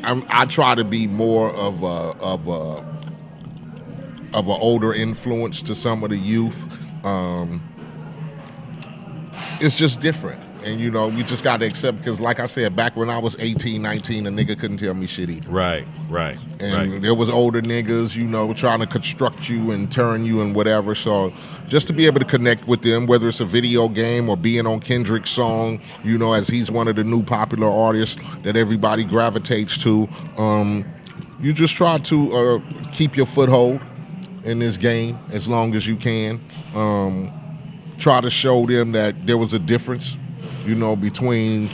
S5: I try to be more of a older influence to some of the youth. It's just different. And, you just got to accept, because like I said, back when I was 18, 19, a nigga couldn't tell me shit either.
S3: Right.
S5: And there was older niggas, trying to construct you and turn you and whatever. So just to be able to connect with them, whether it's a video game or being on Kendrick's song, as he's one of the new popular artists that everybody gravitates to, you just try to keep your foothold in this game as long as you can. Try to show them that there was a difference, between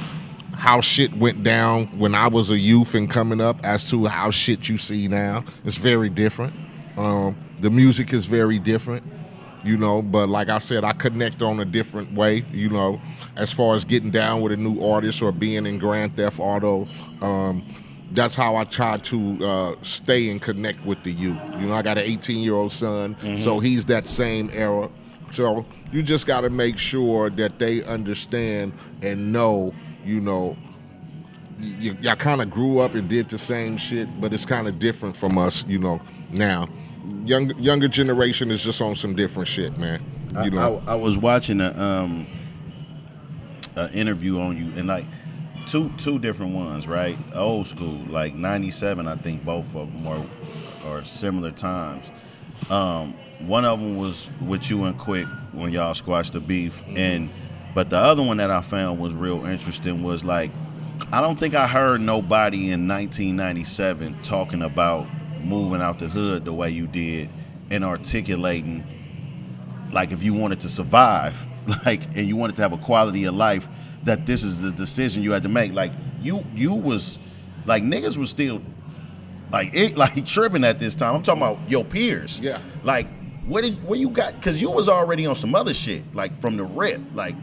S5: how shit went down when I was a youth and coming up as to how shit you see now. It's very different. The music is very different, but like I said, I connect on a different way, as far as getting down with a new artist or being in Grand Theft Auto. That's how I try to stay and connect with the youth. I got an 18-year-old son, so he's that same era. So you just got to make sure that they understand and know, y'all kind of grew up and did the same shit, but it's kind of different from us, now. younger generation is just on some different shit, man. You know,
S3: I was watching a interview on you, and like two different ones, right? Old school, like '97, I think both of them are similar times. One of them was with you and Quik when y'all squashed the beef, but the other one that I found was real interesting was like, I don't think I heard nobody in 1997 talking about moving out the hood the way you did and articulating, like, if you wanted to survive, like, and you wanted to have a quality of life, that this is the decision you had to make. Like, you was, like, niggas was still, like tripping at this time. I'm talking about your peers.
S5: Yeah.
S3: Like, where you got, because you was already on some other shit, like, from the rip. Like,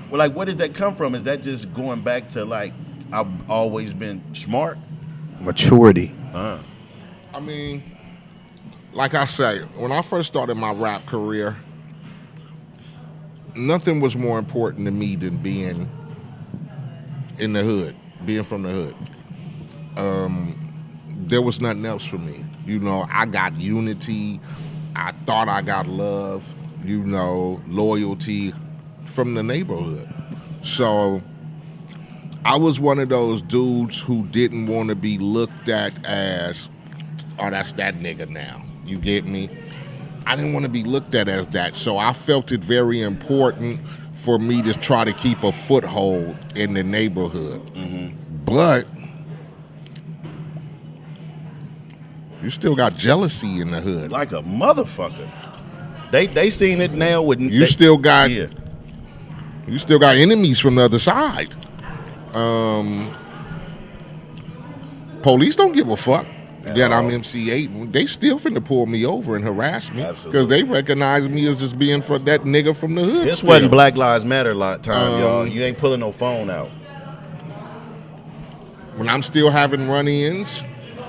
S3: well, like, where did that come from? Is that just going back to, like, I've always been smart?
S4: Maturity.
S5: I mean, like I say, when I first started my rap career, nothing was more important to me than being in the hood, being from the hood. There was nothing else for me. You know, I got unity. I thought I got love, you know, loyalty from the neighborhood. So I was one of those dudes who didn't want to be looked at as, oh, that's that nigga now. You get me? I didn't want to be looked at as that. So I felt it very important for me to try to keep a foothold in the neighborhood. But you still got jealousy in the hood.
S3: Like a motherfucker. They seen it now with
S5: You still got enemies from the other side. Police don't give a fuck that I'm MC Eiht. They still finna pull me over and harass me because they recognize me as just being for that nigga from the hood.
S3: This wasn't Black Lives Matter time, y'all. You ain't pulling no phone out.
S5: When I'm still having run-ins,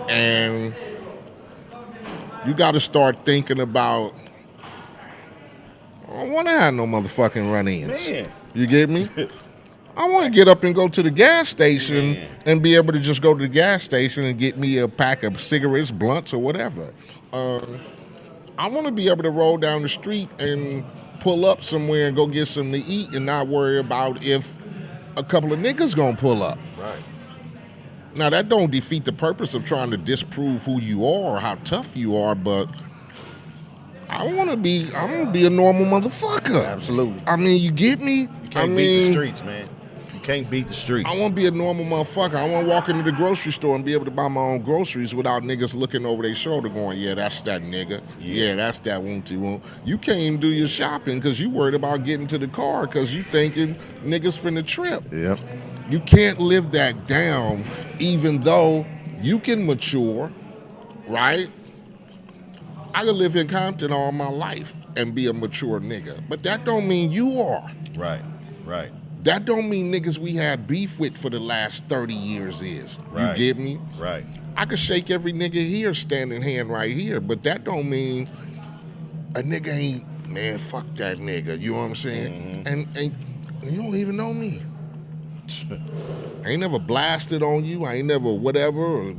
S5: and you got to start thinking about, I don't want to have no motherfucking run-ins.
S3: Man.
S5: You get me? I want to get up and go to the gas station and be able to just go to the gas station and get me a pack of cigarettes, blunts, or whatever. I want to be able to roll down the street and pull up somewhere and go get something to eat and not worry about if a couple of niggas gonna pull up.
S3: Right.
S5: Now, that don't defeat the purpose of trying to disprove who you are or how tough you are, but I want to be a normal motherfucker.
S4: Absolutely.
S5: I mean, you get me?
S3: You can't beat the streets, man. You can't beat the streets.
S5: I want to be a normal motherfucker. I want to walk into the grocery store and be able to buy my own groceries without niggas looking over their shoulder going, yeah, that's that nigga. Yeah, that's that won't you. You can't even do your shopping because you worried about getting to the car because you thinking niggas finna trip.
S4: Yep.
S5: You can't live that down even though you can mature, right? I could live in Compton all my life and be a mature nigga. But that don't mean you are.
S3: Right, right.
S5: That don't mean niggas we had beef with for the last 30 years is.
S3: Right.
S5: You get me?
S3: Right.
S5: I could shake every nigga here standing hand right here, but that don't mean a nigga ain't, man, fuck that nigga. You know what I'm saying? And you don't even know me. I ain't never blasted on you. I ain't never whatever, or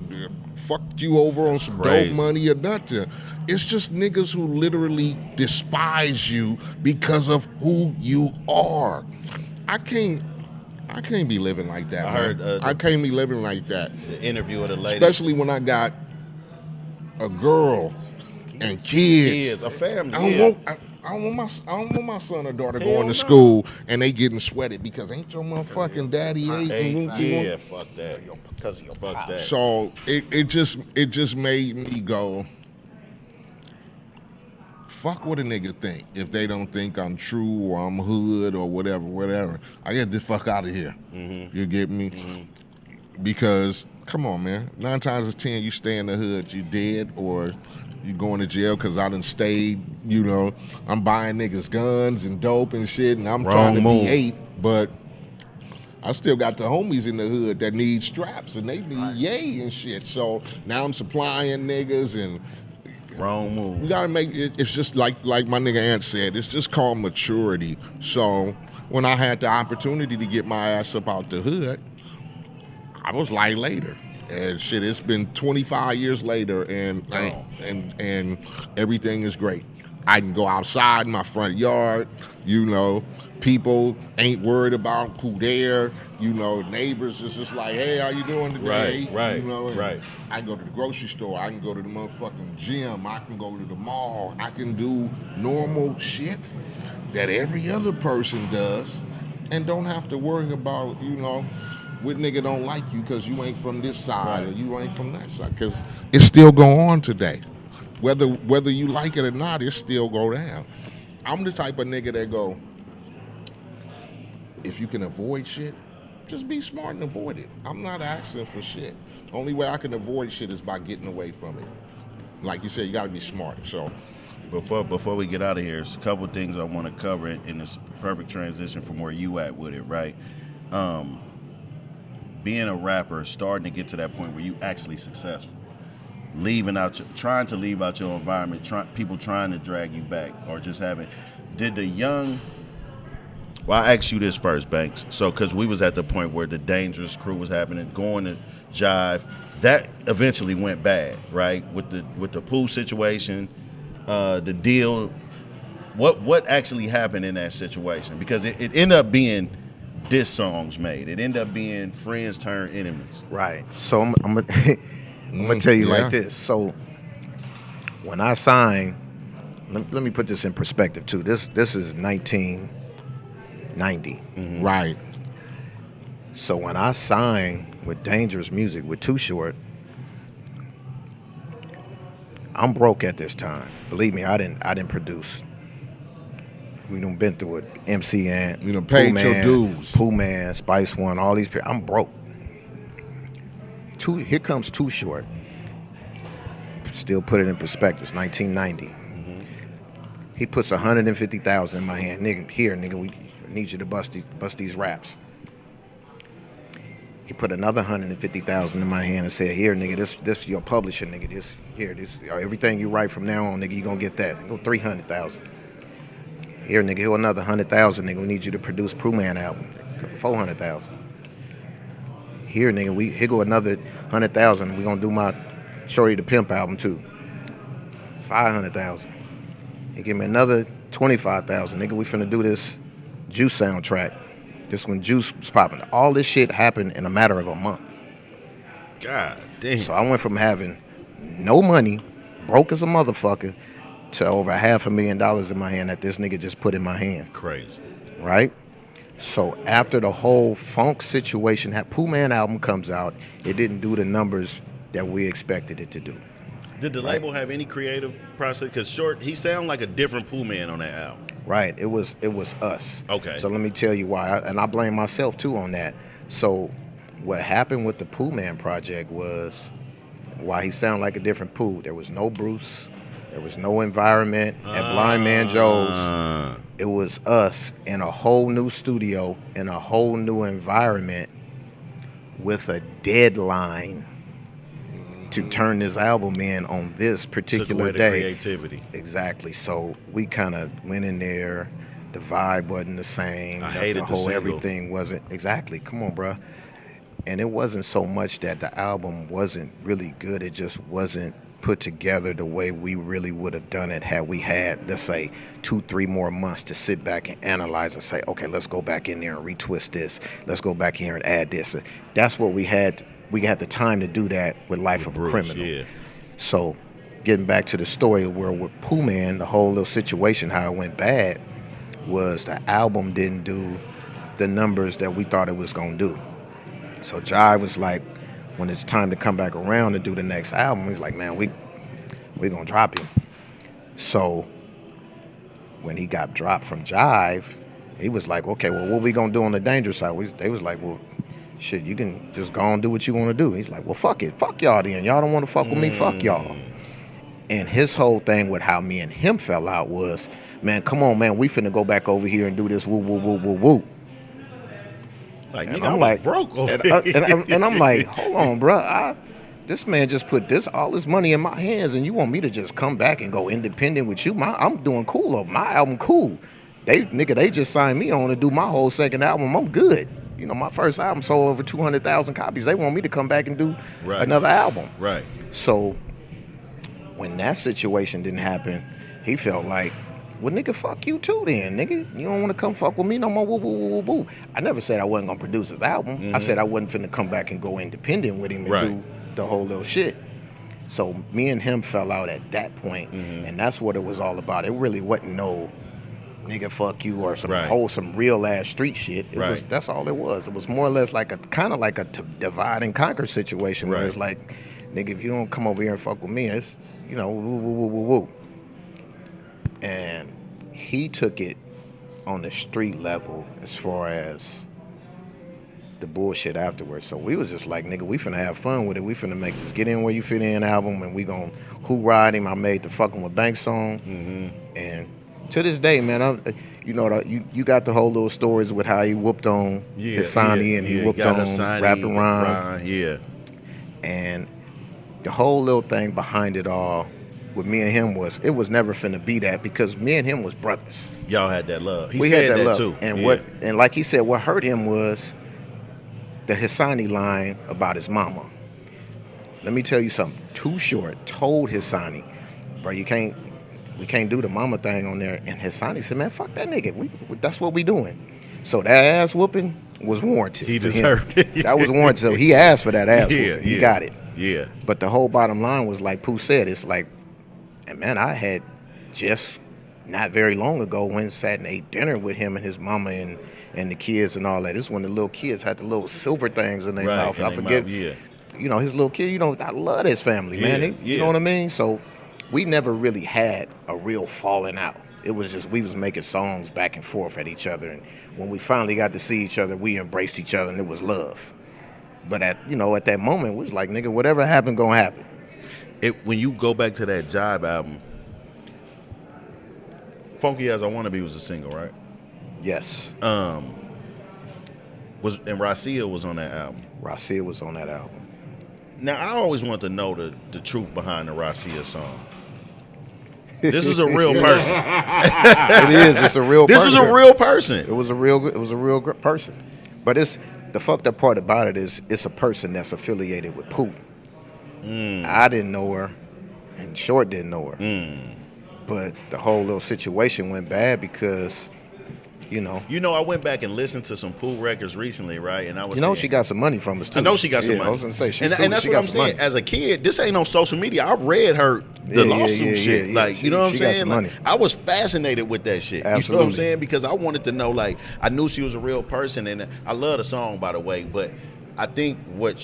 S5: fucked you over on some dope money or nothing. It's just niggas who literally despise you because of who you are. I can't be living like that, man. I can't be living like that.
S3: The interview of the lady.
S5: Especially when I got a girl and kids.
S3: A family.
S5: I don't want my son or daughter going to school and they getting sweated because ain't your motherfucking daddy Eiht?
S3: Yeah, fuck that.
S4: Because of your
S3: Fuck that.
S5: So it just made me go, fuck what a nigga think. If they don't think I'm true or I'm hood or whatever. I get the fuck out of here. You get me? Because, come on, man. 9 times out of 10, you stay in the hood, you dead or you going to jail because I done stayed, you know. I'm buying niggas guns and dope and shit, and I'm trying to be Eiht, but I still got the homies in the hood that need straps and they need yay and shit. So now I'm supplying niggas and
S3: Wrong move.
S5: you gotta make it. It's just like my nigga Ant said. It's just called maturity. So when I had the opportunity to get my ass up out the hood, I was like later. And shit, it's been 25 years later, and everything is great. I can go outside in my front yard, you know. People ain't worried about who there, you know. Neighbors is just like, hey, how you doing today?
S3: Right,
S5: you know,
S3: right.
S5: I can go to the grocery store. I can go to the motherfucking gym. I can go to the mall. I can do normal shit that every other person does, and don't have to worry about, you know, what nigga don't like you because you ain't from this side or you ain't from that side. Because it's still going on today. Whether you like it or not, it still go down. I'm the type of nigga that go, if you can avoid shit, just be smart and avoid it. I'm not asking for shit. Only way I can avoid shit is by getting away from it. Like you said, you gotta be smart. So
S3: Before we get out of here, there's a couple things I want to cover in this perfect transition from where you at with it, right? Being a rapper, starting to get to that point where you actually successful, trying to leave out your environment, people trying to drag you back, or just having. Well, I asked you this first, Banks. So, because we was at the point where the Dangerous crew was happening, going to Jive, that eventually went bad, right? With the Pooh situation, the deal. What actually happened in that situation? Because it ended up being diss songs made. It ended up being friends turned enemies.
S4: Right. So I'm gonna tell you like this. So when I signed, let me put this in perspective too. This is 1990.
S5: Mm-hmm. Right.
S4: So when I signed with Dangerous Music with Too Short, I'm broke at this time. Believe me, I didn't produce. We done been through it. MC Ant,
S5: you done paid your dues.
S4: Poohman, Spice One, all these people. I'm broke. Here comes Too Short. Still put it in perspective. It's 1990. Mm-hmm. He puts $150,000 in my hand. Nigga, we need you to bust these raps. He put another $150,000 in my hand and said, "Here, nigga, this your publisher, nigga. This everything you write from now on, nigga, you gonna get that. Go $300,000. Here, nigga, here another $100,000, nigga. We need you to produce Poohman album, $400,000. Here, nigga, here go another $100,000. We gonna do my Shorty the Pimp album too. It's $500,000. He give me another $25,000, nigga. We finna do this Juice soundtrack. This when Juice was popping. All this shit happened in a matter of a month.
S3: God damn.
S4: So I went from having no money, broke as a motherfucker, to over $500,000 in my hand that this nigga just put in my hand.
S3: Crazy.
S4: Right? So after the whole funk situation, Poohman album comes out, it didn't do the numbers that we expected it to do.
S3: Did the label have any creative process? Because he sounded like a different Poohman on that album.
S4: Right. It was us.
S3: Okay.
S4: So let me tell you why, and I blame myself too on that. So what happened with the Poohman project was why he sounded like a different Pooh. There was no Bruce. There was no environment at Blind Man Joe's. It was us in a whole new studio, in a whole new environment, with a deadline to turn this album in on this particular
S3: Took away
S4: day.
S3: The creativity.
S4: Exactly. So we kind of went in there. The vibe wasn't the same.
S3: I hated the single.
S4: Everything wasn't exactly. Come on, bruh. And it wasn't so much that the album wasn't really good. It just wasn't put together the way we really would have done it had we had, let's say, 2-3 more months to sit back and analyze and say, okay, let's go back in there and retwist this. Let's go back here and add this. That's what we had. We had the time to do that with Life of a Criminal.
S3: Yeah.
S4: So getting back to the story where with Poohman, the whole little situation, how it went bad, was the album didn't do the numbers that we thought it was going to do. So Jive was like, when it's time to come back around to do the next album, he's like, man, we're going to drop him. So when he got dropped from Jive, he was like, okay, well, what we going to do on the Dangerous side? They was like, well, shit, you can just go and do what you want to do. He's like, well, fuck it. Fuck y'all then. Y'all don't want to fuck with me. Fuck y'all. And his whole thing with how me and him fell out was, man, come on, man, we finna go back over here and do this woo, woo, woo, woo, woo.
S3: Like,
S4: and
S3: nigga,
S4: I'm
S3: I was
S4: like,
S3: broke over
S4: and I'm like, hold on, bro. This man just put all this money in my hands, and you want me to just come back and go independent with you? I'm doing cool. My album cool. They just signed me on to do my whole second album. I'm good. you know, my first album sold over 200,000 copies. They want me to come back and do
S3: Right.
S4: another album.
S3: Right.
S4: So when that situation didn't happen, he felt like, well, nigga, fuck you too then, nigga. You don't want to come fuck with me no more, woo, woo, woo, woo, woo. I never said I wasn't going to produce his album. I said I wasn't finna come back and go independent with him and
S3: Right.
S4: do the whole little shit. So me and him fell out at that point, and that's what it was all about. It really wasn't no nigga fuck you or some
S3: Right.
S4: some real ass street shit. It was, that's all it was. It was more or less like a kind of like a divide and conquer situation where
S3: Right.
S4: it's like, nigga, if you don't come over here and fuck with me, it's, you know, woo, woo, woo, woo, woo. And he took it on the street level as far as the bullshit afterwards. So we was just like, nigga, we finna have fun with it. We finna make this Get In Where You Fit In album, and we gon' Who Ride Him. I made the Fucking With Banks song. And to this day, man, you know, you got the whole little stories with how he whooped on Hassani and he whooped on Rapping Ron.
S3: Yeah.
S4: And the whole little thing behind it all with me and him was, it was never finna be that, because me and him was brothers.
S3: Y'all had that love. He
S4: We
S3: said
S4: had that love.
S3: too.
S4: And
S3: Yeah.
S4: and like he said, what hurt him was the Hassani line about his mama. Let me tell you something. Too Short told Hassani, bro, we can't do the mama thing on there. And Hassani said, man, fuck that nigga. That's what we doing. So that ass whooping was warranted.
S3: He
S4: for him.
S3: deserved it.
S4: That was warranted. So he asked for that ass whooping. He got it.
S3: Yeah.
S4: But the whole bottom line was, like Pooh said, it's like, and man, I had just not very long ago went and sat and ate dinner with him and his mama and the kids and all that. This is when the little kids had the little silver things in their mouth. I forget. You know, his little kid, you know, I love his family, man. You know what I mean? So we never really had a real falling out. It was just, we was making songs back and forth at each other. And when we finally got to see each other, we embraced each other, and it was love. But at that moment, we was like, nigga, whatever happened, gonna happen.
S3: When you go back to that Jive album, Funky As I Wanna Be was a single, right?
S4: Yes.
S3: And Rasia was on that album.
S4: Rasia was on that album.
S3: Now, I always want to know the truth behind the Rasia song. This is a real person.
S4: It is. It's a real person.
S3: This is a real person.
S4: It was a real person. But it's the fucked up part about it is it's a person that's affiliated with Pooh. I didn't know her, and Short didn't know her. But the whole little situation went bad because, you know,
S3: I went back and listened to some Pooh records recently, right? And I was saying,
S4: she got some money from us too.
S3: I know she got some money.
S4: I was gonna say,
S3: and that's what I'm saying. As a kid, this ain't on social media. I read her lawsuit shit. Like, you know what I'm saying? Like, I was fascinated with that shit.
S4: Absolutely.
S3: You know what I'm saying? Because I wanted to know, like, I knew she was a real person, and I love the song, by the way. But I think what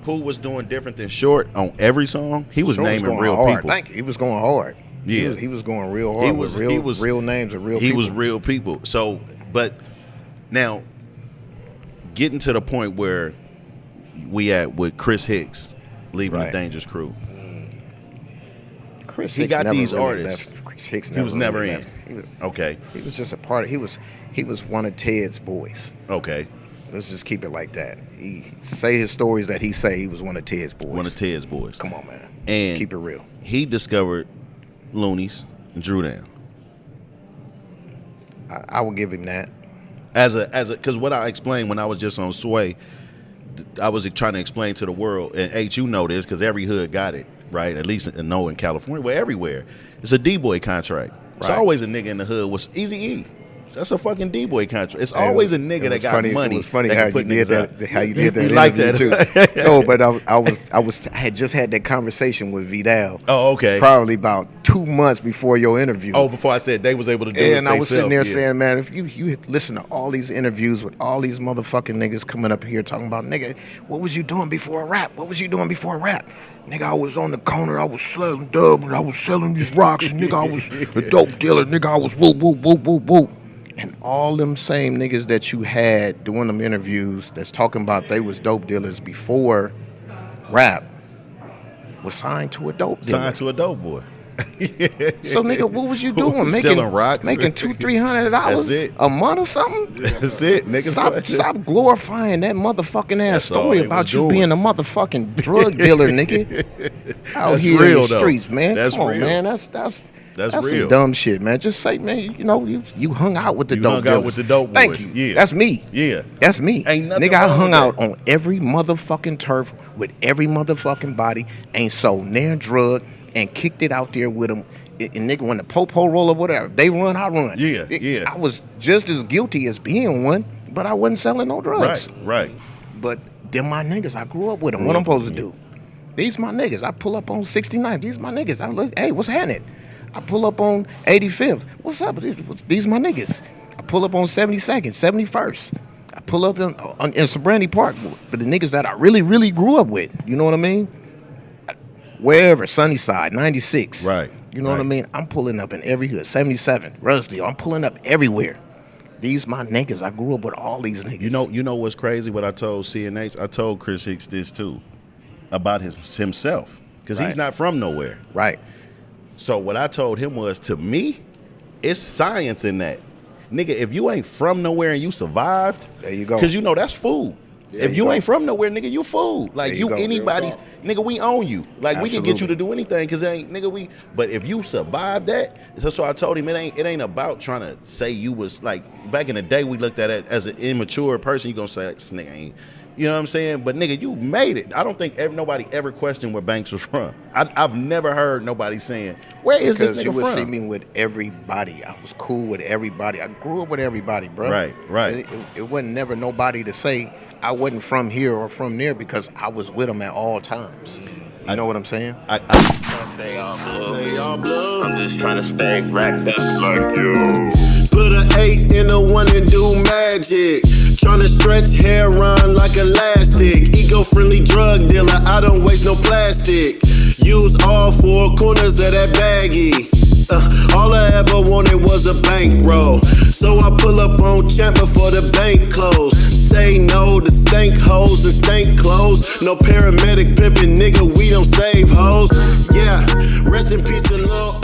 S3: Pooh was doing different than Short on every song, he was naming real
S4: hard.
S3: people.
S4: Thank you. He was going hard.
S3: Yeah,
S4: he was going real hard. He was real names of real people.
S3: He was real people. So, but now getting to the point where we at with Chris Hicks leaving the Dangerous Crew.
S4: Chris
S3: he
S4: Hicks
S3: got
S4: never
S3: these
S4: really
S3: artists.
S4: Left. Chris Hicks
S3: He was never
S4: really
S3: in.
S4: left. He was
S3: okay.
S4: He was just a part of. He was one of Ted's boys.
S3: Okay.
S4: Let's just keep it like that. He say his stories that he say he was one of Ted's boys.
S3: One of Ted's boys.
S4: Come on, man.
S3: And
S4: keep it real.
S3: He discovered Loonies and Drew Down.
S4: I will give him that.
S3: Because what I explained when I was just on Sway, I was trying to explain to the world, and H, you know this because every hood got it, right? At least in California, well, everywhere. It's a D-boy contract. It's always a nigga in the hood. Was Eazy-E. That's a fucking D-boy contract. It's always a nigga that got money.
S4: It was funny how you did that. How you did that.
S3: He liked that
S4: too. No, but I had just had that conversation with Vidal.
S3: Oh, okay.
S4: Probably about 2 months before your interview.
S3: Oh, before I said they was able to do it.
S4: And I was sitting there saying, man, if you listen to all these interviews with all these motherfucking niggas coming up here talking about, nigga, what was you doing before rap? What was you doing before rap? Nigga, I was on the corner, I was selling dub, and I was selling these rocks, and nigga, I was a dope dealer, nigga, I was whoop, whoop, whoop, whoop, whoop. And all them same niggas that you had doing them interviews that's talking about they was dope dealers before rap was signed to a dope dealer.
S3: Signed to a dope boy.
S4: So nigga, what was you doing?
S3: Selling rocks.
S4: Making $200-$300 a month or something?
S3: That's it, nigga.
S4: Stop glorifying that motherfucking ass story about you being a motherfucking drug dealer, nigga. Out here in the streets, man.
S3: That's
S4: Come on,
S3: real.
S4: man. That's
S3: That's
S4: That's
S3: real.
S4: some dumb shit, man. Just say, man, you know, you hung out with the
S3: You
S4: dope
S3: hung out
S4: dealers.
S3: with the dope
S4: Thank
S3: boys.
S4: you.
S3: Yeah.
S4: That's me.
S3: Yeah.
S4: That's me.
S3: Ain't nothing
S4: Nigga, I
S3: wrong
S4: hung
S3: with
S4: out
S3: that.
S4: on every motherfucking turf with every motherfucking body, ain't sold near drug, and kicked it out there with them. And nigga, when the po-po roll or whatever, they run, I run.
S3: Yeah, yeah.
S4: I was just as guilty as being one, but I wasn't selling no drugs.
S3: Right.
S4: But them my niggas. I grew up with them. What I'm supposed to do? These my niggas. I pull up on 69. These my niggas. Hey, what's happening? I pull up on 85th. What's up? These my niggas. I pull up on 72nd, 71st. I pull up in Sabrani Park for the niggas that I really, really grew up with. You know what I mean? Wherever, Sunnyside, 96.
S3: Right.
S4: You know what I mean? I'm pulling up in every hood. 77, Rusdale. I'm pulling up everywhere. These my niggas. I grew up with all these niggas.
S3: You know what's crazy? What I told CNH, I told Chris Hicks this too, about himself, because he's
S4: Right.
S3: not from nowhere.
S4: Right.
S3: So what I told him was, to me, it's science in that. Nigga, if you ain't from nowhere and you survived,
S4: There you go.
S3: Because you know that's food.
S4: There
S3: if
S4: you
S3: you
S4: go.
S3: ain't from nowhere, nigga, you food. Like
S4: There you go.
S3: anybody's, nigga, we own you. Like we can get you
S4: Absolutely.
S3: to do anything, because ain't nigga we. But if you survive that, so I told him it ain't about trying to say you was like back in the day. We looked at it as an immature person. You gonna say this nigga ain't. You know what I'm saying? But nigga, you made it. I don't think nobody ever questioned where Banks was from. I've never heard nobody saying, where is this
S4: Because
S3: nigga
S4: you would
S3: from?
S4: see me with everybody. I was cool with everybody. I grew up with everybody, bro.
S3: Right.
S4: It wasn't never nobody to say I wasn't from here or from there, because I was with them at all times. You know what I'm saying?
S6: Stay on blue. I'm just trying to stay racked up like you.
S2: Put an 8 in a 1 and do magic. Tryna stretch hair on like elastic. Eco-friendly drug dealer, I don't waste no plastic. Use all 4 corners of that baggie. All I ever wanted was a bankroll. So I pull up on Champ before the bank close. Say no to stank hoes and stank clothes. No paramedic pimpin', nigga, we don't save hoes. Yeah, rest in peace to Lil